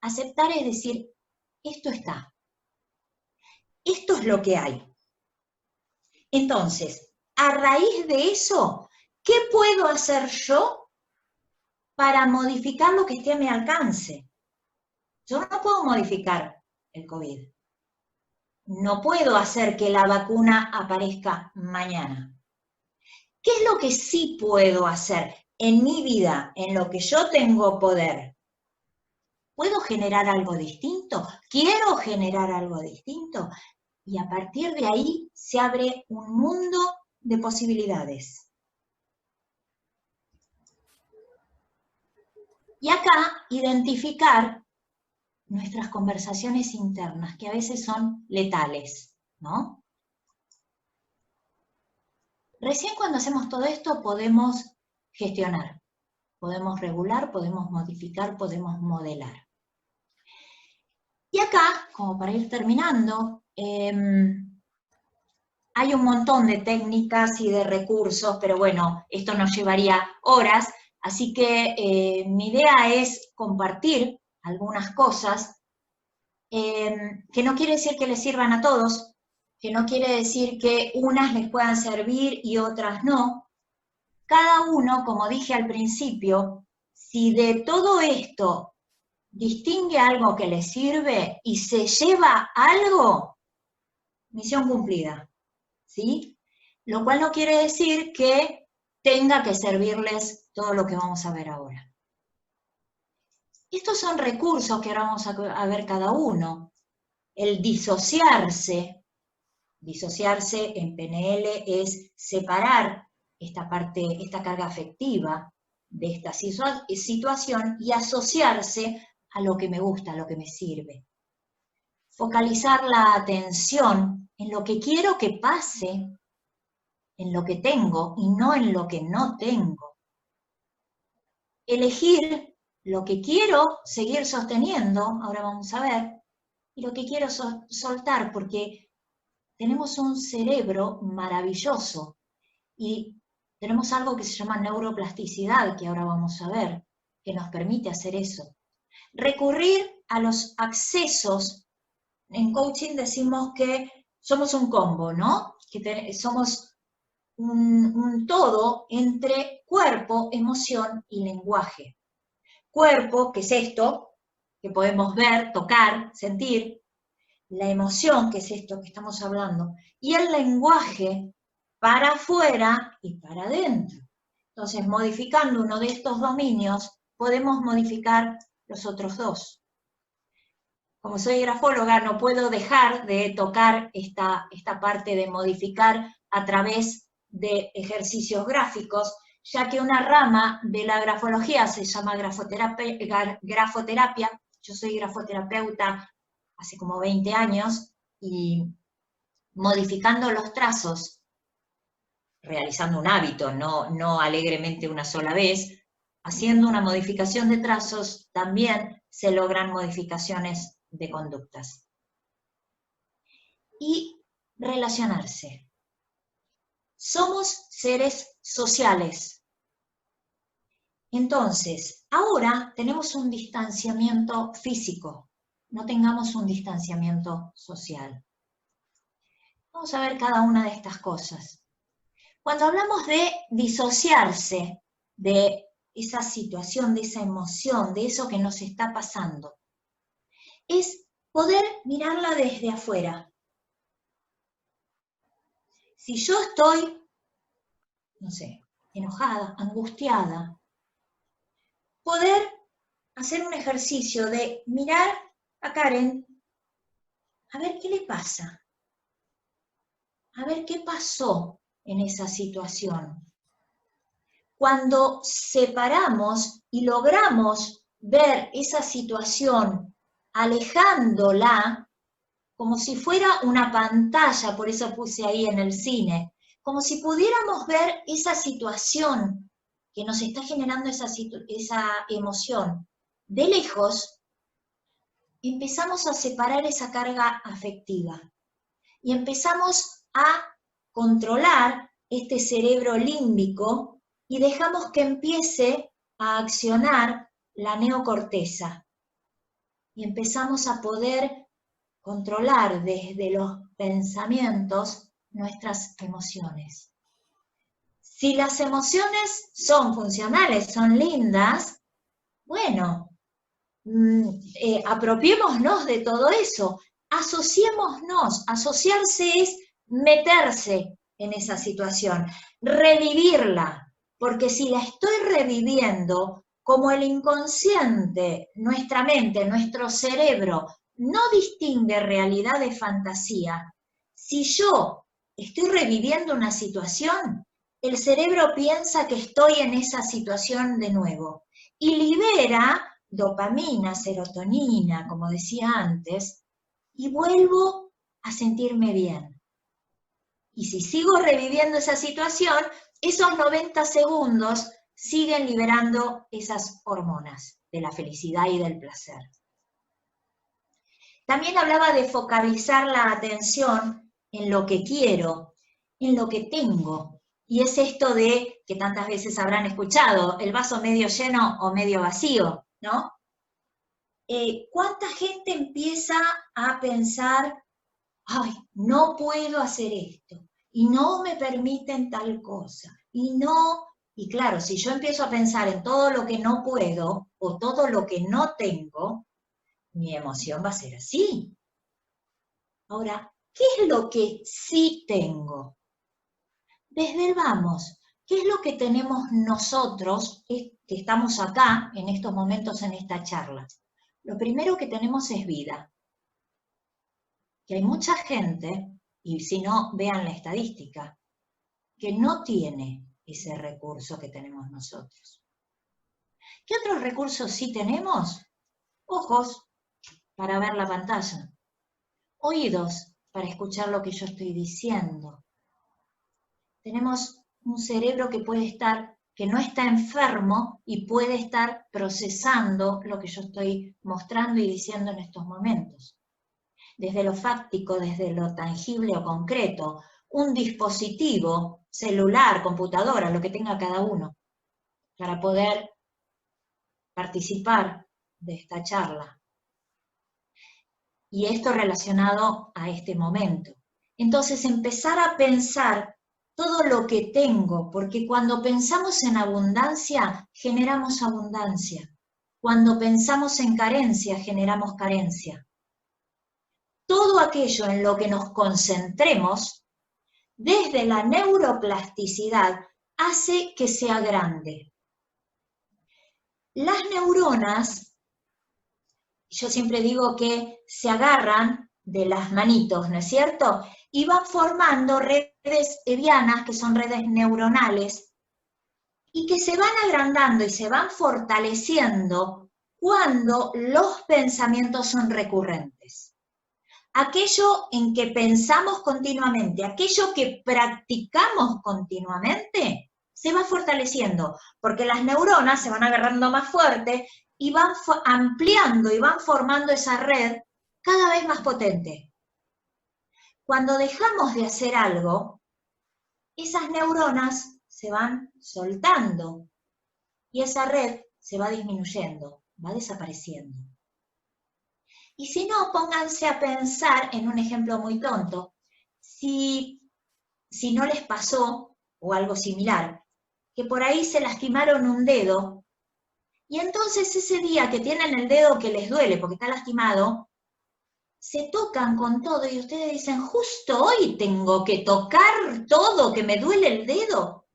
Aceptar es decir, esto está. Esto es lo que hay. Entonces, a raíz de eso, ¿qué puedo hacer yo para modificar lo que esté a mi alcance? Yo no puedo modificar el COVID. no puedo hacer que la vacuna aparezca mañana. ¿Qué es lo que sí puedo hacer en mi vida, en lo que yo tengo poder? ¿Puedo generar algo distinto? ¿Quiero generar algo distinto? Y a partir de ahí se abre un mundo de posibilidades. Y acá identificar nuestras conversaciones internas, que a veces son letales, ¿no? Recién cuando hacemos todo esto podemos gestionar, podemos regular, podemos modificar, podemos modelar. Y acá, como para ir terminando, hay un montón de técnicas y de recursos, pero bueno, esto nos llevaría horas, así que mi idea es compartir algunas cosas, que no quiere decir que les sirvan a todos, que no quiere decir que unas les puedan servir y otras no. Cada uno, como dije al principio, si de todo esto distingue algo que le sirve y se lleva algo, misión cumplida, ¿sí? Lo cual no quiere decir que tenga que servirles todo lo que vamos a ver ahora. Estos son recursos que ahora vamos a ver cada uno. El disociarse en PNL es separar esta parte, esta carga afectiva de esta situación y asociarse a lo que me gusta, a lo que me sirve. Focalizar la atención en lo que quiero que pase, en lo que tengo y no en lo que no tengo. Elegir lo que quiero seguir sosteniendo, ahora vamos a ver, y lo que quiero soltar, porque tenemos un cerebro maravilloso y tenemos algo que se llama neuroplasticidad, que ahora vamos a ver, que nos permite hacer eso. Recurrir a los accesos. En coaching decimos que somos un combo, ¿no? Que somos un todo entre cuerpo, emoción y lenguaje. Cuerpo, que es esto, que podemos ver, tocar, sentir. La emoción, que es esto que estamos hablando. Y el lenguaje, para afuera y para adentro. Entonces, modificando uno de estos dominios, podemos modificar los otros dos. Como soy grafóloga, no puedo dejar de tocar esta parte de modificar a través de ejercicios gráficos, ya que una rama de la grafología se llama grafoterapia. Yo soy grafoterapeuta hace como 20 años, y modificando los trazos, realizando un hábito, no alegremente una sola vez, haciendo una modificación de trazos, también se logran modificaciones de conductas. Y relacionarse. Somos seres sociales. Entonces, ahora tenemos un distanciamiento físico, no tengamos un distanciamiento social. Vamos a ver cada una de estas cosas. Cuando hablamos de disociarse de esa situación, de esa emoción, de eso que nos está pasando, es poder mirarla desde afuera. Si yo estoy, no sé, enojada, angustiada, poder hacer un ejercicio de mirar a Karen, a ver qué le pasa, a ver qué pasó en esa situación. Cuando separamos y logramos ver esa situación alejándola, como si fuera una pantalla, por eso puse ahí en el cine, como si pudiéramos ver esa situación que nos está generando esa emoción de lejos, empezamos a separar esa carga afectiva y empezamos a controlar este cerebro límbico y dejamos que empiece a accionar la neocorteza. Y empezamos a poder controlar desde los pensamientos nuestras emociones. Si las emociones son funcionales, son lindas, bueno, apropiémonos de todo eso. asociémonos. Asociarse es meterse en esa situación, revivirla, porque si la estoy reviviendo, como el inconsciente, nuestra mente, nuestro cerebro, no distingue realidad de fantasía, si yo estoy reviviendo una situación, el cerebro piensa que estoy en esa situación de nuevo y libera dopamina, serotonina, como decía antes, y vuelvo a sentirme bien. Y si sigo reviviendo esa situación, esos 90 segundos siguen liberando esas hormonas de la felicidad y del placer. También hablaba de focalizar la atención en lo que quiero, en lo que tengo. Y es esto de, que tantas veces habrán escuchado, el vaso medio lleno o medio vacío, ¿no? ¿Cuánta gente empieza a pensar, ay, no puedo hacer esto, y no me permiten tal cosa, y no, y claro, si yo empiezo a pensar en todo lo que no puedo, o todo lo que no tengo, mi emoción va a ser así. Ahora, ¿qué es lo que sí tengo? Desde el vamos, ¿qué es lo que tenemos nosotros, que estamos acá, en estos momentos, en esta charla? Lo primero que tenemos es vida. Que hay mucha gente, y si no, vean la estadística, que no tiene ese recurso que tenemos nosotros. ¿Qué otros recursos sí tenemos? Ojos para ver la pantalla, oídos para escuchar lo que yo estoy diciendo. Tenemos un cerebro que puede estar, que no está enfermo y puede estar procesando lo que yo estoy mostrando y diciendo en estos momentos. Desde lo fáctico, desde lo tangible o concreto, un dispositivo, celular, computadora, lo que tenga cada uno, para poder participar de esta charla. Y esto relacionado a este momento. Entonces, empezar a pensar todo lo que tengo, porque cuando pensamos en abundancia, generamos abundancia. Cuando pensamos en carencia, generamos carencia. Todo aquello en lo que nos concentremos, desde la neuroplasticidad, hace que sea grande. Las neuronas, yo siempre digo que se agarran de las manitos, ¿no es cierto? Y van formando redes hebbianas, que son redes neuronales, y que se van agrandando y se van fortaleciendo cuando los pensamientos son recurrentes. Aquello en que pensamos continuamente, aquello que practicamos continuamente, se va fortaleciendo, porque las neuronas se van agarrando más fuerte y van ampliando y van formando esa red cada vez más potente. Cuando dejamos de hacer algo, esas neuronas se van soltando y esa red se va disminuyendo, va desapareciendo. Y si no, pónganse a pensar en un ejemplo muy tonto. Si no les pasó, o algo similar, que por ahí se lastimaron un dedo, y entonces ese día que tienen el dedo que les duele porque está lastimado, se tocan con todo y ustedes dicen, justo hoy tengo que tocar todo, que me duele el dedo.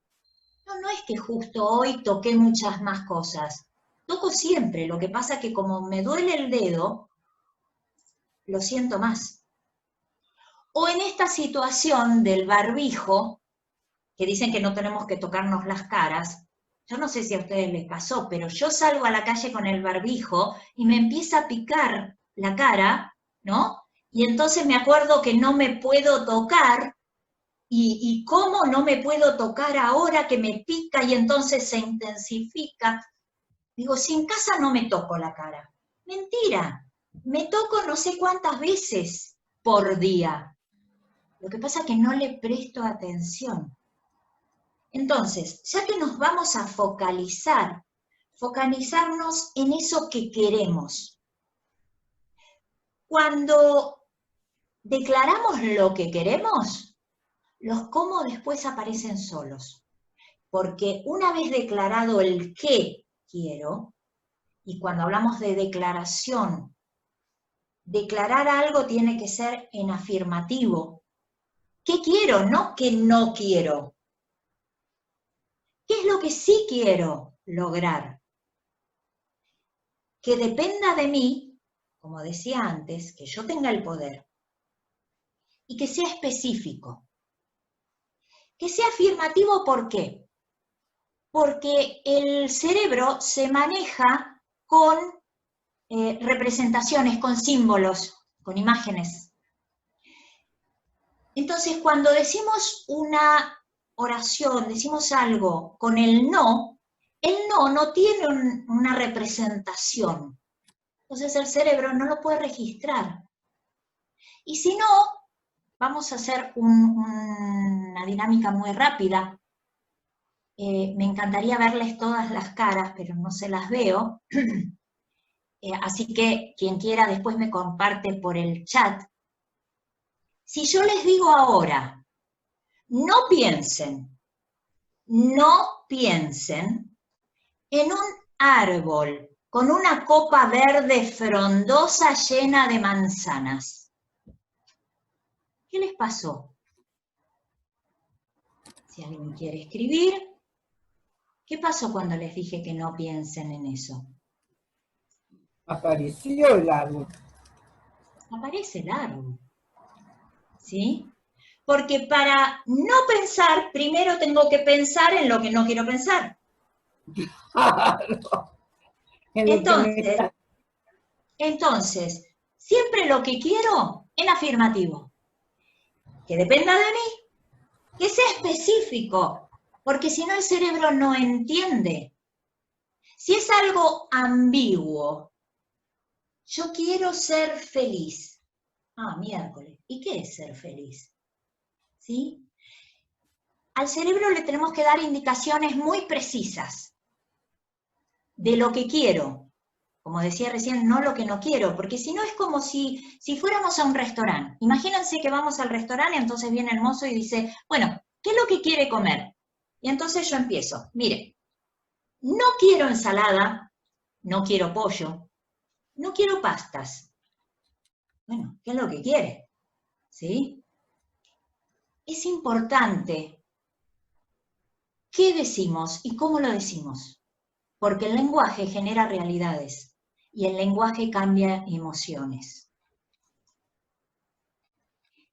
No, no es que justo hoy toqué muchas más cosas. Toco siempre, lo que pasa es que como me duele el dedo, lo siento más. O en esta situación del barbijo, que dicen que no tenemos que tocarnos las caras, yo no sé si a ustedes les pasó, pero yo salgo a la calle con el barbijo y me empieza a picar la cara, ¿no? Y entonces me acuerdo que no me puedo tocar, y cómo no me puedo tocar ahora que me pica y entonces se intensifica. Digo, si en casa no me toco la cara. Mentira, me toco no sé cuántas veces por día. Lo que pasa es que no le presto atención. Entonces, ya que nos vamos a focalizarnos en eso que queremos. Cuando declaramos lo que queremos, los cómo después aparecen solos. Porque una vez declarado el qué quiero, y cuando hablamos de declaración declarar algo tiene que ser en afirmativo. ¿Qué quiero? No que no quiero. ¿Qué es lo que sí quiero lograr? Que dependa de mí, como decía antes, que yo tenga el poder y que sea específico. Que sea afirmativo, ¿por qué? Porque el cerebro se maneja con representaciones, con símbolos, con imágenes. Entonces, cuando decimos una oración, decimos algo con el no tiene una representación. Entonces el cerebro no lo puede registrar. Y si no, vamos a hacer una dinámica muy rápida. Me encantaría verles todas las caras, pero no se las veo. Así que quien quiera después me comparte por el chat. Si yo les digo ahora, no piensen en un árbol con una copa verde frondosa llena de manzanas. ¿Qué les pasó? Si alguien quiere escribir, ¿qué pasó cuando les dije que no piensen en eso? Apareció el árbol. Aparece el árbol. ¿Sí? Porque para no pensar, primero tengo que pensar en lo que no quiero pensar. Entonces, siempre lo que quiero en afirmativo. Que dependa de mí, que sea específico, porque si no el cerebro no entiende. Si es algo ambiguo, yo quiero ser feliz. Ah, miércoles, ¿y qué es ser feliz? ¿Sí? Al cerebro le tenemos que dar indicaciones muy precisas de lo que quiero. Como decía recién, no lo que no quiero, porque si no es como si fuéramos a un restaurante. Imagínense que vamos al restaurante y entonces viene el mozo y dice, bueno, ¿qué es lo que quiere comer? Y entonces yo empiezo, mire, no quiero ensalada, no quiero pollo, no quiero pastas. Bueno, ¿qué es lo que quiere? ¿Sí? Es importante qué decimos y cómo lo decimos, porque el lenguaje genera realidades y el lenguaje cambia emociones.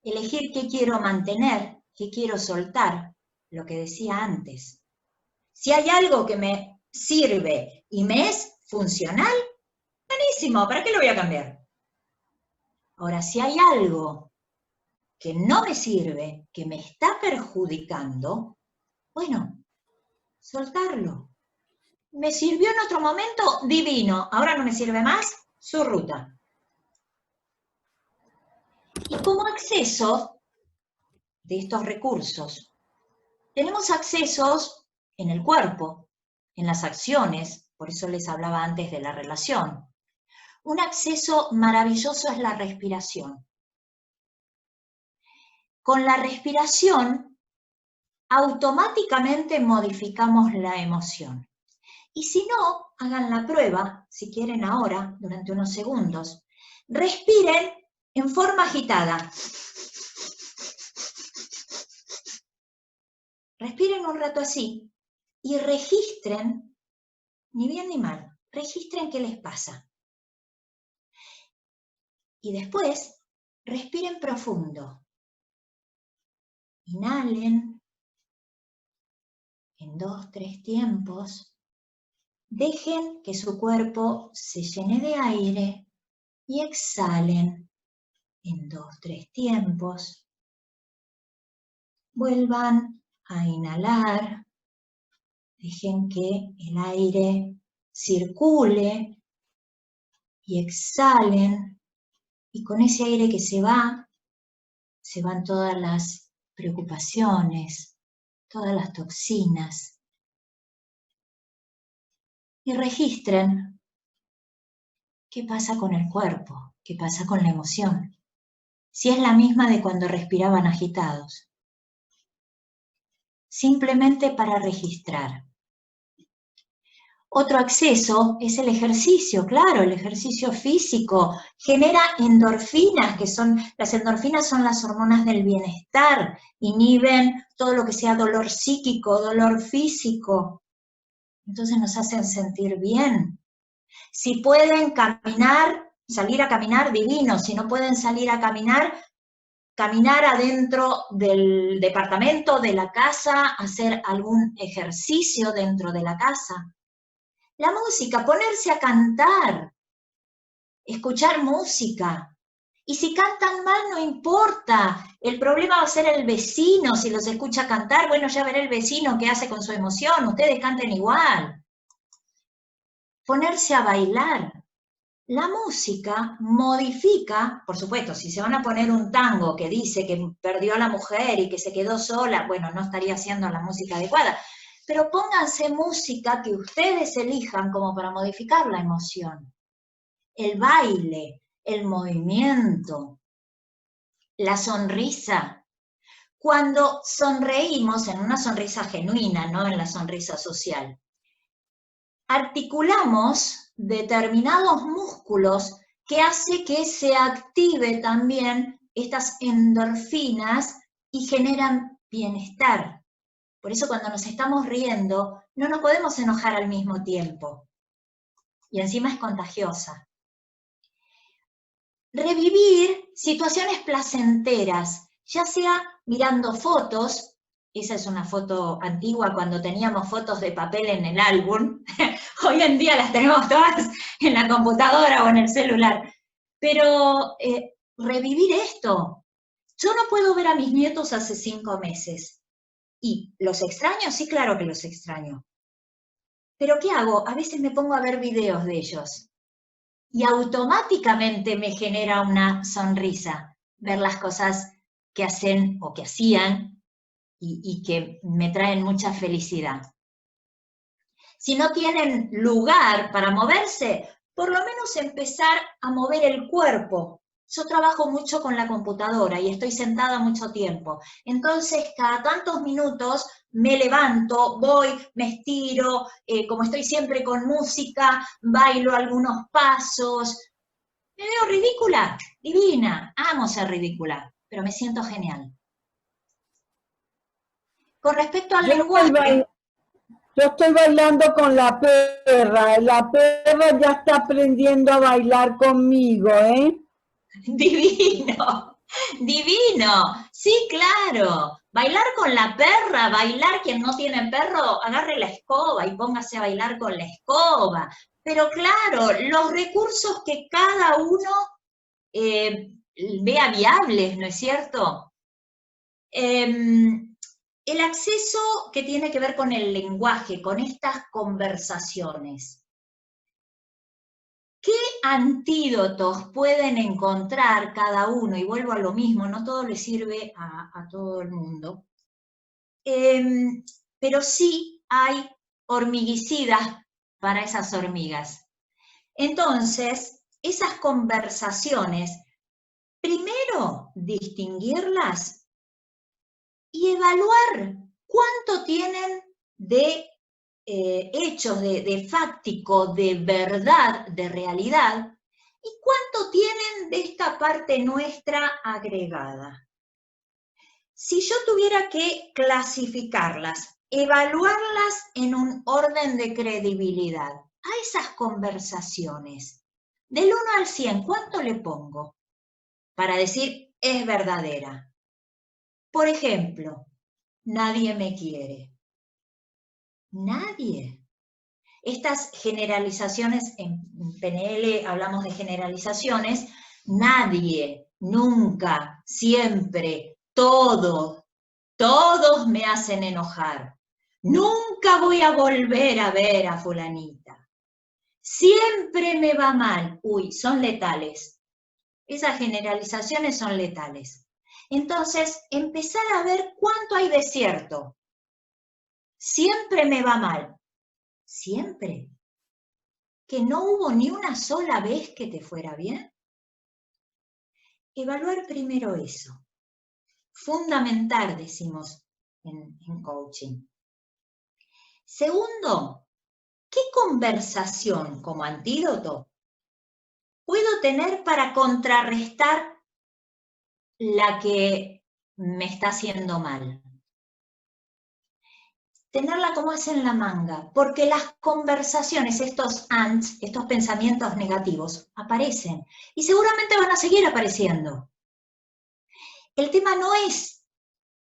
Elegir qué quiero mantener, qué quiero soltar, lo que decía antes. Si hay algo que me sirve y me es funcional, buenísimo, ¿para qué lo voy a cambiar? Ahora, si hay algo que no me sirve, que me está perjudicando, bueno, soltarlo. ¿Me sirvió en otro momento? Divino. Ahora no me sirve más, su ruta. Y como acceso de estos recursos, tenemos accesos en el cuerpo, en las acciones, por eso les hablaba antes de la relación. Un acceso maravilloso es la respiración. Con la respiración, automáticamente modificamos la emoción. Y si no, hagan la prueba, si quieren ahora, durante unos segundos. Respiren en forma agitada. Respiren un rato así y registren, ni bien ni mal, registren qué les pasa. Y después, respiren profundo. Inhalen en 2, 3 tiempos. Dejen que su cuerpo se llene de aire y exhalen en 2, 3 tiempos. Vuelvan a inhalar. Dejen que el aire circule y exhalen. Y con ese aire que se van todas las preocupaciones, todas las toxinas. Y registren qué pasa con el cuerpo, qué pasa con la emoción. Si es la misma de cuando respiraban agitados. Simplemente para registrar. Otro acceso es el ejercicio, claro, el ejercicio físico. Genera endorfinas, las endorfinas son las hormonas del bienestar, inhiben todo lo que sea dolor psíquico, dolor físico. Entonces nos hacen sentir bien. Si pueden caminar, salir a caminar, divino. Si no pueden salir a caminar adentro del departamento, de la casa, hacer algún ejercicio dentro de la casa. La música, ponerse a cantar, escuchar música. Y si cantan mal, no importa. El problema va a ser el vecino. Si los escucha cantar, bueno, ya verá el vecino qué hace con su emoción. Ustedes canten igual. Ponerse a bailar. La música modifica, por supuesto, si se van a poner un tango que dice que perdió a la mujer y que se quedó sola, bueno, no estaría siendo la música adecuada. Pero pónganse música que ustedes elijan como para modificar la emoción. El baile, el movimiento, la sonrisa. Cuando sonreímos en una sonrisa genuina, no en la sonrisa social, articulamos determinados músculos que hace que se active también estas endorfinas y generan bienestar. Por eso cuando nos estamos riendo, no nos podemos enojar al mismo tiempo. Y encima es contagiosa. Revivir situaciones placenteras, ya sea mirando fotos, esa es una foto antigua cuando teníamos fotos de papel en el álbum, hoy en día las tenemos todas en la computadora o en el celular, pero revivir esto. Yo no puedo ver a mis nietos hace 5 meses, ¿y los extraño? Sí, claro que los extraño. ¿Pero qué hago? A veces me pongo a ver videos de ellos. Y automáticamente me genera una sonrisa, ver las cosas que hacen o que hacían y que me traen mucha felicidad. Si no tienen lugar para moverse, por lo menos empezar a mover el cuerpo. Yo trabajo mucho con la computadora y estoy sentada mucho tiempo. Entonces, cada tantos minutos me levanto, voy, me estiro, como estoy siempre con música, bailo algunos pasos. Me veo ridícula, divina, amo ser ridícula, pero me siento genial. Con respecto al lenguaje... Yo estoy bailando con la perra ya está aprendiendo a bailar conmigo, ¿eh? Divino, divino, sí, claro. Bailar con la perra, bailar quien no tiene perro, agarre la escoba y póngase a bailar con la escoba. Pero claro, los recursos que cada uno vea viables, ¿no es cierto? El acceso que tiene que ver con el lenguaje, con estas conversaciones. ¿Qué antídotos pueden encontrar cada uno? Y vuelvo a lo mismo, no todo le sirve a todo el mundo. Pero sí hay hormiguicidas para esas hormigas. Entonces, esas conversaciones, primero distinguirlas y evaluar cuánto tienen de hechos de fáctico, de verdad, de realidad, y cuánto tienen de esta parte nuestra agregada. Si yo tuviera que clasificarlas, evaluarlas en un orden de credibilidad, a esas conversaciones, del 1 al 100, ¿cuánto le pongo? Para decir, es verdadera. Por ejemplo, nadie me quiere. Nadie. Estas generalizaciones, en PNL hablamos de generalizaciones, nadie, nunca, siempre, todos me hacen enojar. Nunca voy a volver a ver a fulanita. Siempre me va mal. Uy, son letales. Esas generalizaciones son letales. Entonces, empezar a ver cuánto hay de cierto. Siempre me va mal. ¿Siempre? ¿Que no hubo ni una sola vez que te fuera bien? Evaluar primero eso. Fundamental, decimos en coaching. Segundo, ¿qué conversación como antídoto puedo tener para contrarrestar la que me está haciendo mal? Tenerla como es en la manga, porque las conversaciones, estos ants, estos pensamientos negativos, aparecen y seguramente van a seguir apareciendo. El tema no es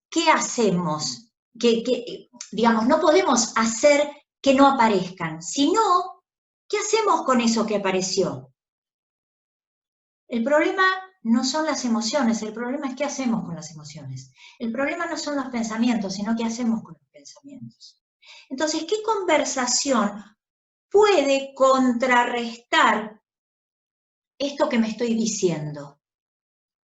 qué hacemos, digamos, no podemos hacer que no aparezcan, sino qué hacemos con eso que apareció. El problema no son las emociones, el problema es qué hacemos con las emociones. El problema no son los pensamientos, sino qué hacemos con los pensamientos. Entonces, ¿qué conversación puede contrarrestar esto que me estoy diciendo?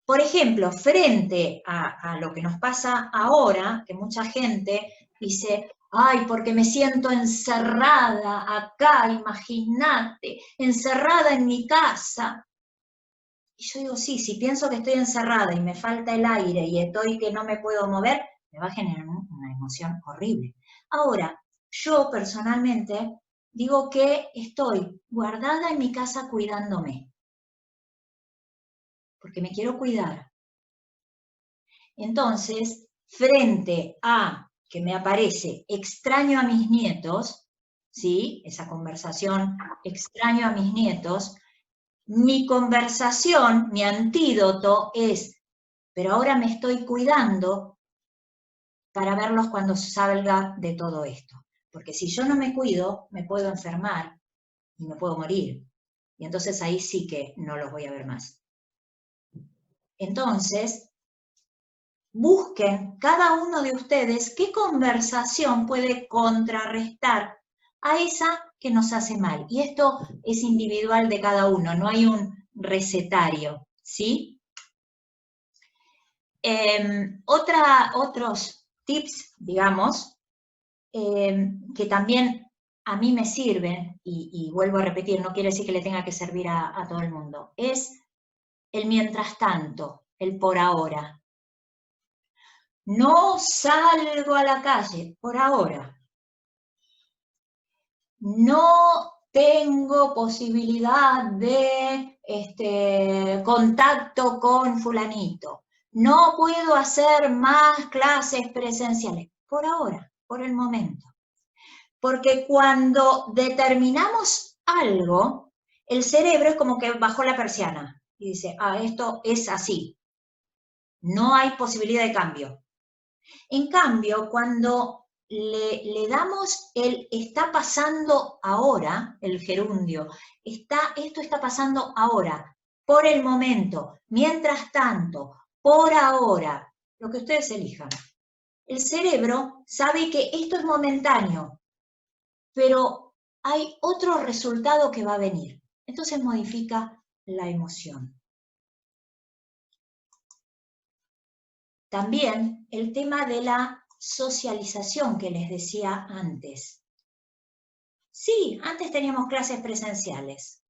Por ejemplo, frente a lo que nos pasa ahora, que mucha gente dice, ay, porque me siento encerrada acá, imagínate, encerrada en mi casa. Y yo digo, sí, si pienso que estoy encerrada y me falta el aire y estoy que no me puedo mover, me va a generar una emoción horrible. Ahora, yo personalmente digo que estoy guardada en mi casa cuidándome, porque me quiero cuidar. Entonces, frente a que me aparece extraño a mis nietos, ¿sí? Esa conversación, extraño a mis nietos, mi conversación, mi antídoto es, pero ahora me estoy cuidando para verlos cuando salga de todo esto. Porque si yo no me cuido, me puedo enfermar y me puedo morir. Y entonces ahí sí que no los voy a ver más. Entonces, busquen cada uno de ustedes qué conversación puede contrarrestar a esa que nos hace mal. Y esto es individual de cada uno, no hay un recetario, ¿sí? Otros tips, digamos, que también a mí me sirven, y vuelvo a repetir, no quiere decir que le tenga que servir a todo el mundo, es el mientras tanto, el por ahora. No salgo a la calle, por ahora. No tengo posibilidad de contacto con fulanito. No puedo hacer más clases presenciales. Por ahora, por el momento. Porque cuando determinamos algo, el cerebro es como que bajó la persiana y dice, ah, esto es así. No hay posibilidad de cambio. En cambio, cuando le damos el está pasando ahora, el gerundio, esto está pasando ahora, por el momento, mientras tanto, por ahora, lo que ustedes elijan. El cerebro sabe que esto es momentáneo, pero hay otro resultado que va a venir. Entonces modifica la emoción. También el tema de la socialización que les decía antes. Sí, antes teníamos clases presenciales.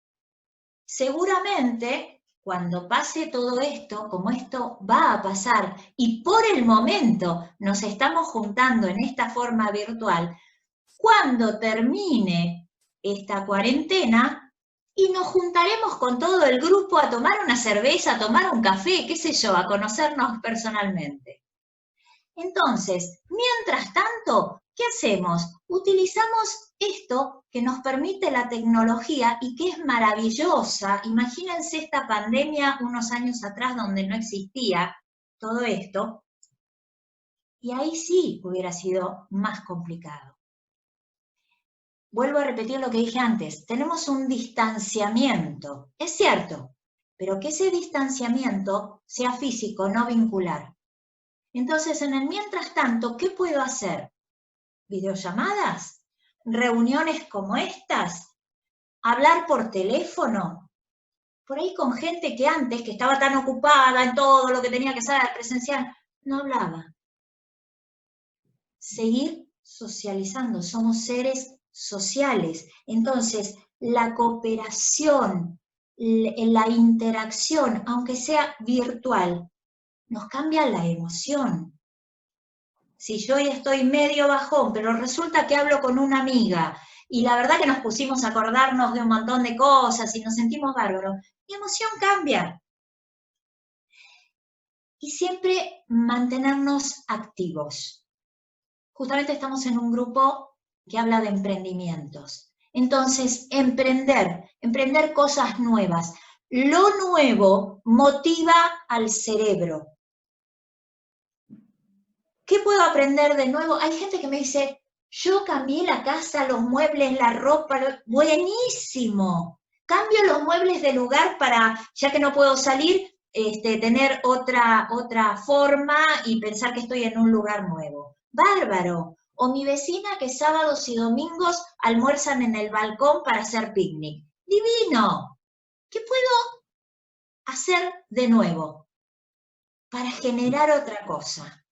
Seguramente, cuando pase todo esto, como esto va a pasar, y por el momento nos estamos juntando en esta forma virtual, cuando termine esta cuarentena, y nos juntaremos con todo el grupo a tomar una cerveza, a tomar un café, qué sé yo, a conocernos personalmente. Entonces, mientras tanto, ¿qué hacemos? Utilizamos esto que nos permite la tecnología y que es maravillosa. Imagínense esta pandemia unos años atrás donde no existía todo esto, y ahí sí hubiera sido más complicado. Vuelvo a repetir lo que dije antes, tenemos un distanciamiento, es cierto, pero que ese distanciamiento sea físico, no vincular. Entonces, en el mientras tanto, ¿qué puedo hacer? ¿Videollamadas? ¿Reuniones como estas? ¿Hablar por teléfono? Por ahí con gente que antes, que estaba tan ocupada en todo lo que tenía que ser presencial, no hablaba. Seguir socializando, somos seres sociales. Entonces, la cooperación, la interacción, aunque sea virtual, nos cambia la emoción. Si yo hoy estoy medio bajón, pero resulta que hablo con una amiga y la verdad que nos pusimos a acordarnos de un montón de cosas y nos sentimos bárbaros. Mi emoción cambia. Y siempre mantenernos activos. Justamente estamos en un grupo que habla de emprendimientos. Entonces, emprender cosas nuevas. Lo nuevo motiva al cerebro. ¿Qué puedo aprender de nuevo? Hay gente que me dice, yo cambié la casa, los muebles, la ropa, buenísimo. Cambio los muebles de lugar para, ya que no puedo salir, tener otra forma y pensar que estoy en un lugar nuevo. ¡Bárbaro! O mi vecina que sábados y domingos almuerzan en el balcón para hacer picnic. ¡Divino! ¿Qué puedo hacer de nuevo para generar otra cosa?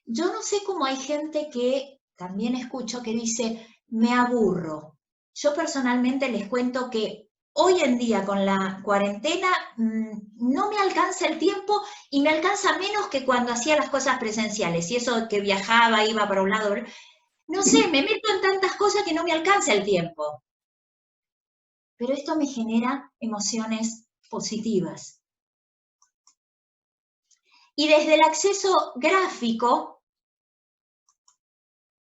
Yo no sé cómo hay gente que, también escucho, que dice, me aburro. Yo personalmente les cuento que hoy en día con la cuarentena no me alcanza el tiempo y me alcanza menos que cuando hacía las cosas presenciales. Y eso que viajaba, iba para un lado, no sé, me meto en tantas cosas que no me alcanza el tiempo. Pero esto me genera emociones positivas. Y desde el acceso gráfico,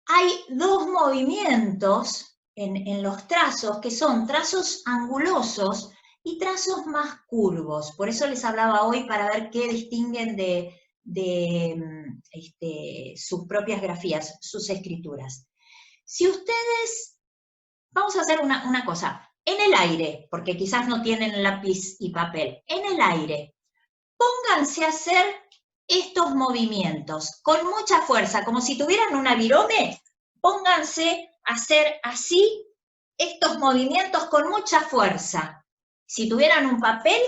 hay dos movimientos en los trazos, que son trazos angulosos y trazos más curvos. Por eso les hablaba hoy para ver qué distinguen de sus propias grafías, sus escrituras. Si ustedes, vamos a hacer una cosa, en el aire, porque quizás no tienen lápiz y papel, en el aire, pónganse a hacer estos movimientos con mucha fuerza, como si tuvieran una virome, pónganse a hacer así estos movimientos con mucha fuerza. Si tuvieran un papel,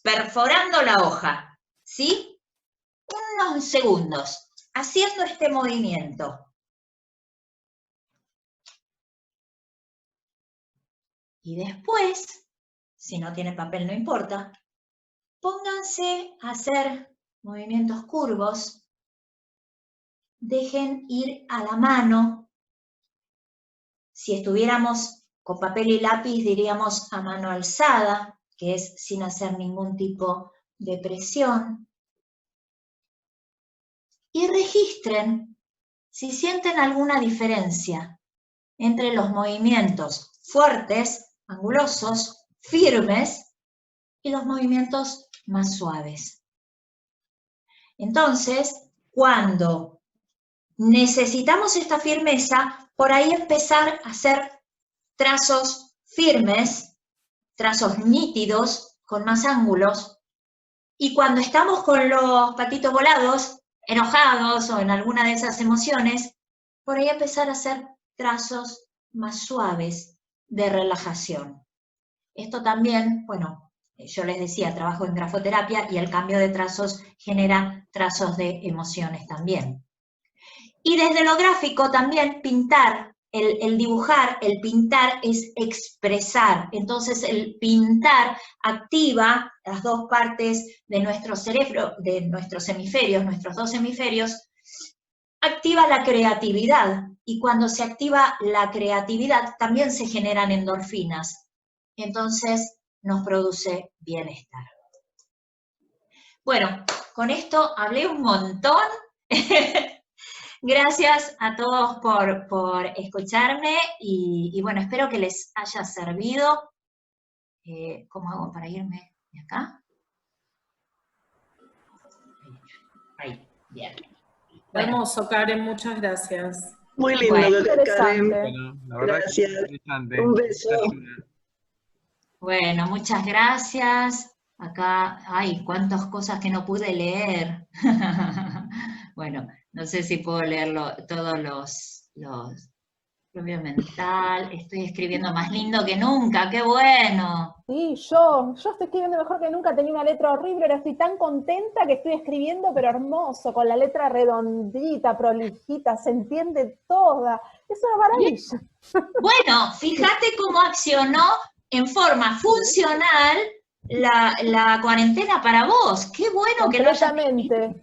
perforando la hoja, ¿sí? Unos segundos, haciendo este movimiento. Y después, si no tiene papel no importa, pónganse a hacer movimientos curvos, dejen ir a la mano. Si estuviéramos con papel y lápiz diríamos a mano alzada, que es sin hacer ningún tipo de presión. Y registren si sienten alguna diferencia entre los movimientos fuertes, angulosos, firmes, y los movimientos más suaves. Entonces, cuando necesitamos esta firmeza, por ahí empezar a hacer trazos firmes, trazos nítidos, con más ángulos, y cuando estamos con los patitos volados, enojados o en alguna de esas emociones, por ahí empezar a hacer trazos más suaves de relajación. Esto también, bueno, yo les decía, trabajo en grafoterapia y el cambio de trazos genera trazos de emociones también. Y desde lo gráfico también pintar, el dibujar, el pintar es expresar. Entonces el pintar activa las dos partes de nuestro cerebro, de nuestros hemisferios, nuestros dos hemisferios, activa la creatividad. Y cuando se activa la creatividad también se generan endorfinas. Entonces nos produce bienestar. Bueno, con esto hablé un montón. Gracias a todos por escucharme y bueno, espero que les haya servido. ¿Cómo hago para irme de acá? Ahí, bien. Bueno. Hermoso, Karen, muchas gracias. Muy lindo, Bueno, Karen. Bueno, la verdad Gracias. que es interesante. Un beso. Bueno, muchas gracias. Acá, ay, cuántas cosas que no pude leer. Bueno, no sé si puedo leerlo todos los propio mental. Estoy escribiendo más lindo que nunca, qué bueno. Sí, yo estoy escribiendo mejor que nunca, tenía una letra horrible, ahora estoy tan contenta que estoy escribiendo, pero hermoso, con la letra redondita, prolijita, se entiende toda. Es una maravilla. Bueno, fíjate cómo accionó en forma funcional la cuarentena para vos. Qué bueno que lo hayas... Completamente.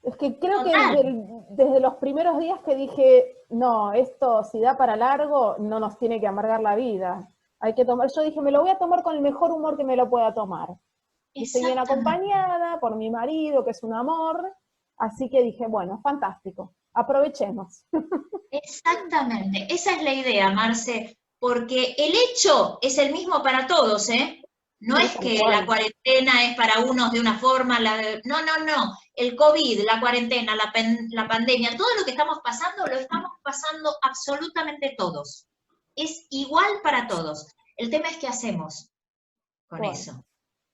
Es que creo que Total. desde los primeros días que dije, no, esto si da para largo, no nos tiene que amargar la vida. Hay que tomar, yo dije, me lo voy a tomar con el mejor humor que me lo pueda tomar. Y estoy bien Exactamente. acompañada por mi marido, que es un amor, así que dije, bueno, fantástico, aprovechemos. Exactamente, esa es la idea, Marce, porque el hecho es el mismo para todos, ¿eh? No Sí, es tal que la cual. cuarentena es para unos de una forma, no, no, no. El COVID, la cuarentena, la pandemia, todo lo que estamos pasando, lo estamos pasando absolutamente todos. Es igual para todos. El tema es qué hacemos con Bueno, eso.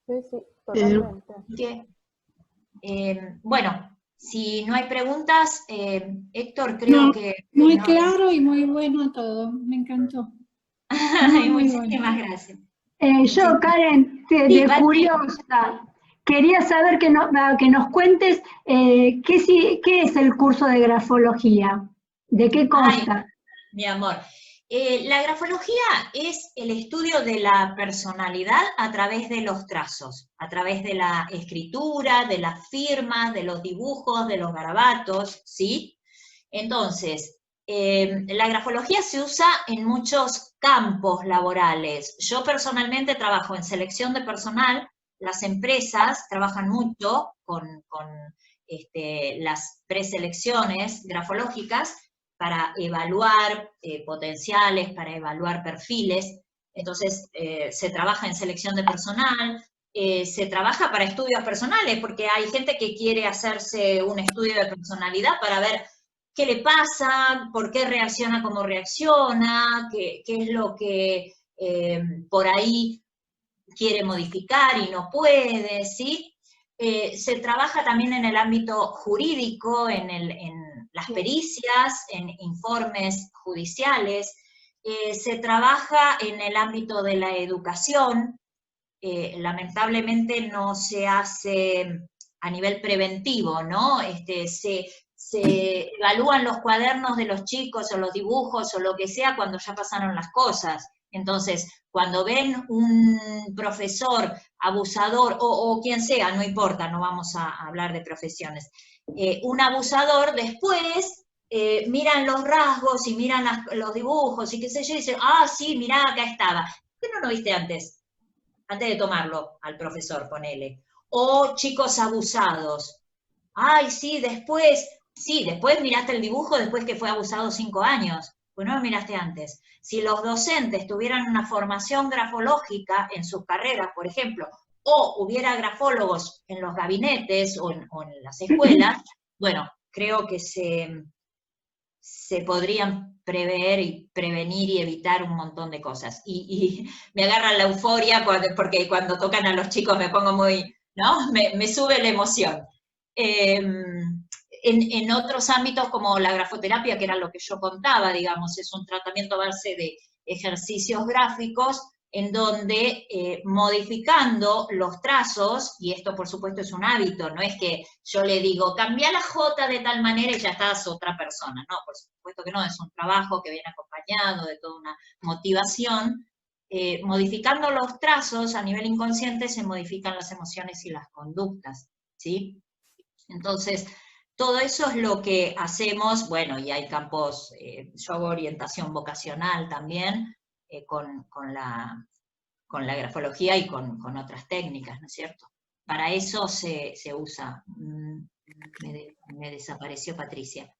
sí, sí, totalmente. Que, bueno, si no hay preguntas, Héctor, creo que Muy no. claro y muy bueno todo, me encantó. Muy, muy bueno. Muchísimas gracias. Yo, Karen, Sí, de Pati. curiosa, quería saber que nos cuentes qué es el curso de grafología, de qué Ay, consta. mi amor. La grafología es el estudio de la personalidad a través de los trazos, a través de la escritura, de las firmas, de los dibujos, de los garabatos, ¿sí? Entonces, la grafología se usa en muchos campos laborales. Yo personalmente trabajo en selección de personal, las empresas trabajan mucho con las preselecciones grafológicas para evaluar potenciales, para evaluar perfiles. Entonces, se trabaja en selección de personal, se trabaja para estudios personales, porque hay gente que quiere hacerse un estudio de personalidad para ver qué le pasa, por qué reacciona como reacciona, qué es lo que por ahí quiere modificar y no puede, ¿sí? Se trabaja también en el ámbito jurídico, en las pericias, en informes judiciales, se trabaja en el ámbito de la educación, lamentablemente no se hace a nivel preventivo, ¿no? Se evalúan los cuadernos de los chicos o los dibujos o lo que sea cuando ya pasaron las cosas. Entonces, cuando ven un profesor abusador o quien sea, no importa, no vamos a hablar de profesiones, un abusador después miran los rasgos y miran los dibujos y qué sé yo, y dicen, ah, sí, mirá, acá estaba. ¿Por qué no lo viste antes? Antes de tomarlo al profesor, ponele. O chicos abusados. Ay, sí, después miraste el dibujo después que fue abusado 5 años. Pues no lo miraste antes. Si los docentes tuvieran una formación grafológica en sus carreras, por ejemplo, o hubiera grafólogos en los gabinetes o en las escuelas, bueno, creo que se podrían prever y prevenir y evitar un montón de cosas. Y me agarra la euforia porque cuando tocan a los chicos me pongo muy, ¿no? Me sube la emoción. En otros ámbitos como la grafoterapia, que era lo que yo contaba, digamos, es un tratamiento a base de ejercicios gráficos en donde modificando los trazos, y esto por supuesto es un hábito, no es que yo le digo, cambia la J de tal manera y ya estás otra persona, no, por supuesto que no, es un trabajo que viene acompañado de toda una motivación. Modificando los trazos a nivel inconsciente se modifican las emociones y las conductas, ¿sí? Entonces, todo eso es lo que hacemos, bueno, y hay campos, yo hago orientación vocacional también, con la grafología y con otras técnicas, ¿no es cierto? Para eso se usa. Me desapareció Patricia.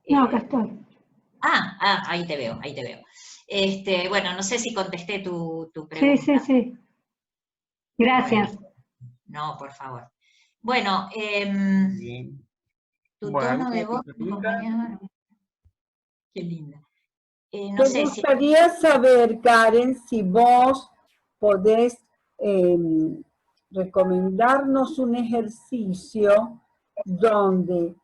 No, acá estoy. Ahí te veo, ahí te veo. Bueno, no sé si contesté tu pregunta. Sí, sí, sí. Gracias. Bueno, no, por favor. Bueno, Bien. tu Bueno, tono de ¿alguna voz otra me pregunta? acompañaba. Qué linda. No Me sé si... gustaría saber, Karen, si vos podés recomendarnos un ejercicio donde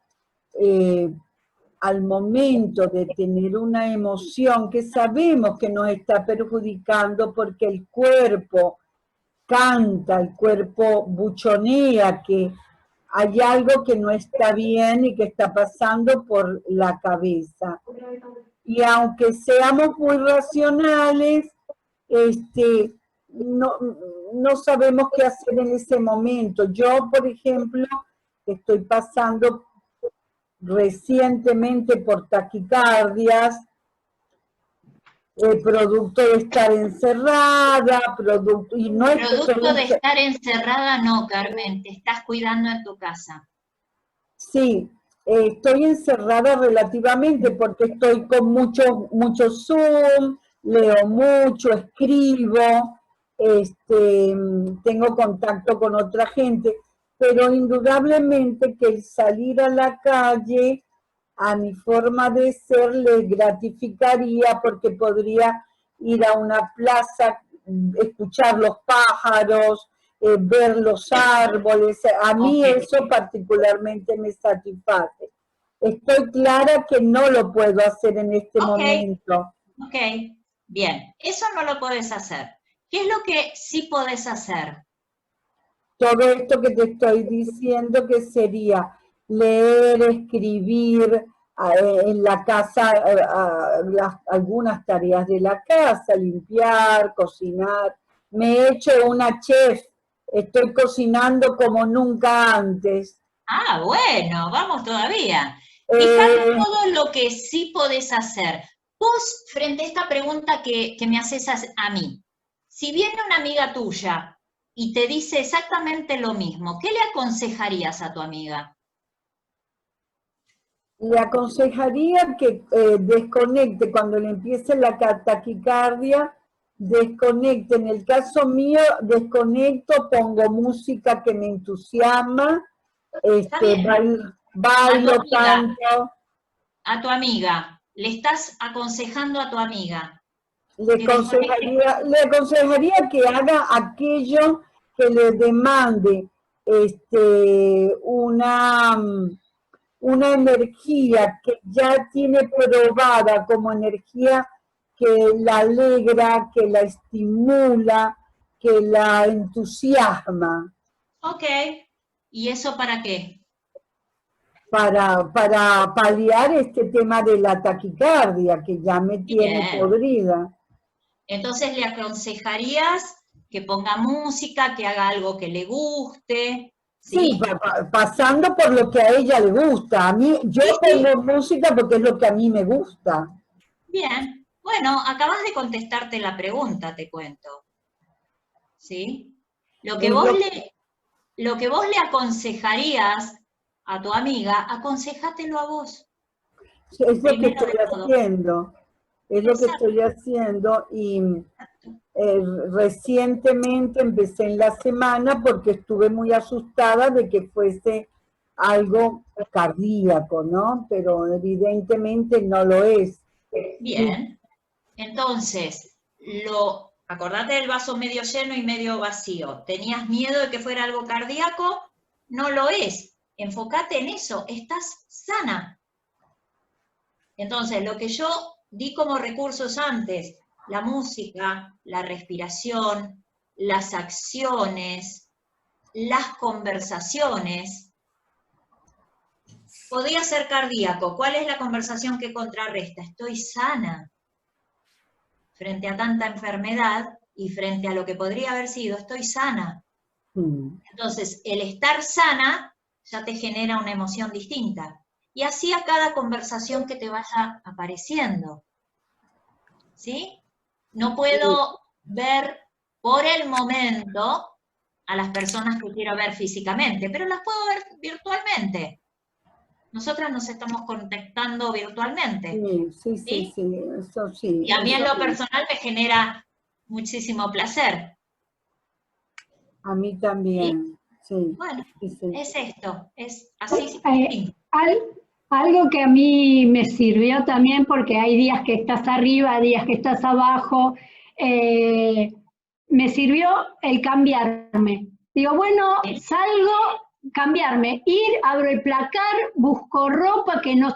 al momento de tener una emoción que sabemos que nos está perjudicando porque el cuerpo canta, el cuerpo buchonea, que hay algo que no está bien y que está pasando por la cabeza. Y aunque seamos muy racionales, no sabemos qué hacer en ese momento. Yo, por ejemplo, estoy pasando recientemente por taquicardias, producto de estar encerrada, y no es Producto de estar encerrada, no, Carmen, te estás cuidando en tu casa. Sí, estoy encerrada relativamente porque estoy con mucho Zoom, leo mucho, escribo, tengo contacto con otra gente, pero indudablemente que el salir a la calle a mi forma de ser le gratificaría porque podría ir a una plaza, escuchar los pájaros, ver los árboles. A mí eso particularmente me satisface. Estoy clara que no lo puedo hacer en este momento. Ok, bien, eso no lo podés hacer. ¿Qué es lo que sí podés hacer? Todo esto que te estoy diciendo que sería leer, escribir, en la casa, algunas tareas de la casa, limpiar, cocinar. Me he hecho una chef, estoy cocinando como nunca antes. Ah, bueno, vamos todavía. Fíjate todo lo que sí podés hacer. Vos, frente a esta pregunta que me haces a mí, si viene una amiga tuya y te dice exactamente lo mismo, ¿qué le aconsejarías a tu amiga? Le aconsejaría que desconecte cuando le empiece la taquicardia, desconecte. En el caso mío, desconecto, pongo música que me entusiasma, bailo, canto. A tu amiga, le estás aconsejando a tu amiga. Le aconsejaría que haga aquello que le demande una energía que ya tiene probada como energía que la alegra, que la estimula, que la entusiasma. Ok, ¿y eso para qué? Para paliar este tema de la taquicardia que ya me tiene podrida. Entonces le aconsejarías que ponga música, que haga algo que le guste. Sí, pasando por lo que a ella le gusta. A mí, yo pongo música porque es lo que a mí me gusta. Bien, bueno, acabas de contestarte la pregunta, te cuento. ¿Sí? Lo que vos le aconsejarías a tu amiga, aconsejátelo a vos. Es lo que estoy haciendo. Es lo que estoy haciendo y recientemente empecé en la semana porque estuve muy asustada de que fuese algo cardíaco, ¿no? Pero evidentemente no lo es. Bien, entonces, acordate del vaso medio lleno y medio vacío. ¿Tenías miedo de que fuera algo cardíaco? No lo es. Enfócate en eso, estás sana. Entonces, lo que yo di como recursos antes, la música, la respiración, las acciones, las conversaciones, podría ser cardíaco. ¿Cuál es la conversación que contrarresta? Estoy sana frente a tanta enfermedad y frente a lo que podría haber sido, estoy sana. Entonces, el estar sana ya te genera una emoción distinta. Y así a cada conversación que te vaya apareciendo. ¿Sí? No puedo ver por el momento a las personas que quiero ver físicamente, pero las puedo ver virtualmente. Nosotras nos estamos contactando virtualmente. Sí, eso sí. Y a mí en lo personal me genera muchísimo placer. A mí también, sí. Bueno, es esto, es así. Algo que a mí me sirvió también, porque hay días que estás arriba, días que estás abajo, me sirvió el cambiarme. Digo, bueno, salgo, cambiarme, abro el placar, busco ropa que no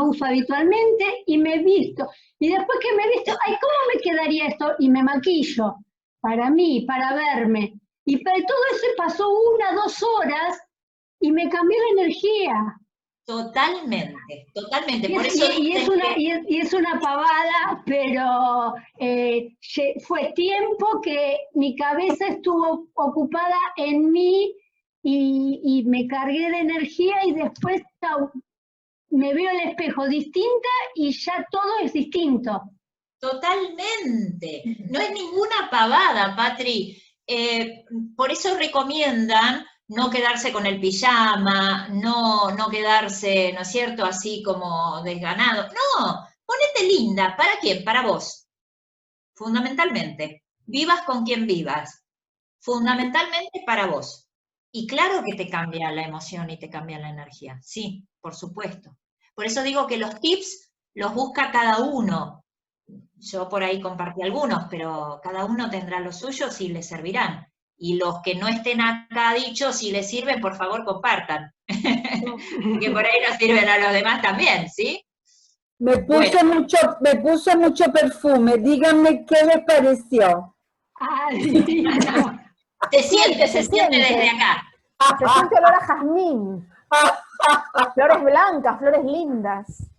uso habitualmente y me visto. Y después que me visto, ay, ¿cómo me quedaría esto? Y me maquillo, para mí, para verme. Y todo eso pasó 1 o 2 horas y me cambió la energía. Totalmente, totalmente. Y, por eso es una pavada, pero fue tiempo que mi cabeza estuvo ocupada en mí y me cargué de energía y después me veo al espejo distinta y ya todo es distinto. Totalmente. No es ninguna pavada, Patri. Por eso recomiendan no quedarse con el pijama, no quedarse, ¿no es cierto?, así como desganado. No, ponete linda. ¿Para quién? Para vos. Fundamentalmente. Vivas con quien vivas. Fundamentalmente para vos. Y claro que te cambia la emoción y te cambia la energía. Sí, por supuesto. Por eso digo que los tips los busca cada uno. Yo por ahí compartí algunos, pero cada uno tendrá los suyos y les servirán. Y los que no estén acá dichos, si les sirven, por favor compartan. Porque por ahí nos sirven a los demás también, ¿sí? Me puse mucho perfume. Díganme qué les pareció. Ay, no. Se siente desde acá. Se siente olor a jazmín. Flores blancas, flores lindas.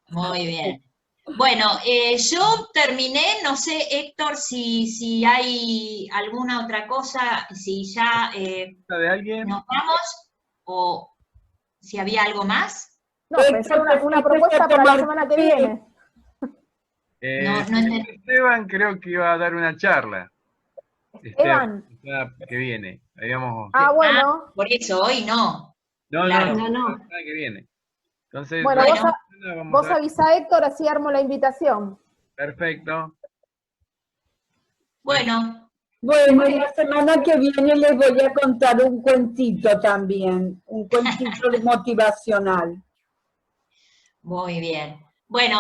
Muy bien. Bueno, yo terminé, no sé, Héctor, si hay alguna otra cosa, si ya ¿De alguien? nos vamos, o si había algo más. No, pensar una propuesta para la semana que viene. No entendí. Esteban creo que iba a dar una charla. Esteban. Que viene. Digamos, Bueno. Por eso, hoy no. No, Claro. no, la semana que viene. Entonces, Bueno, vamos vos a- avisa a Héctor, así armo la invitación. Perfecto. Bueno, la semana que viene les voy a contar un cuentito también, un cuentito motivacional. muy bien. Bueno,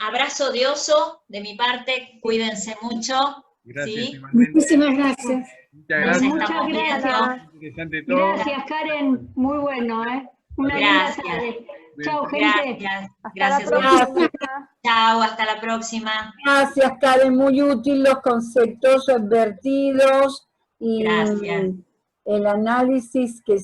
abrazo de oso de mi parte, cuídense mucho. Gracias, ¿sí? igualmente. Muchísimas gracias. Muchas Nos gracias. Muchas estamos gracias. viendo. Interesante todo. Gracias, Karen. Muy bueno, ¿eh? Una linda Gracias. tarde. Chao, gente. Gracias. Hasta Gracias. la próxima. Chao, hasta la próxima. Gracias, Karen, muy útil los conceptos vertidos y Gracias. el análisis que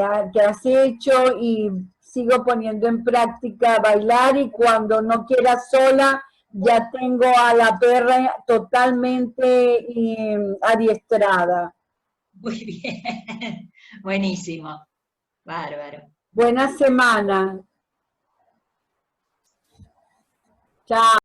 has hecho, y sigo poniendo en práctica bailar, y cuando no quiera sola ya tengo a la perra totalmente adiestrada. Muy bien. Buenísimo. Bárbaro. Buena semana. Chao.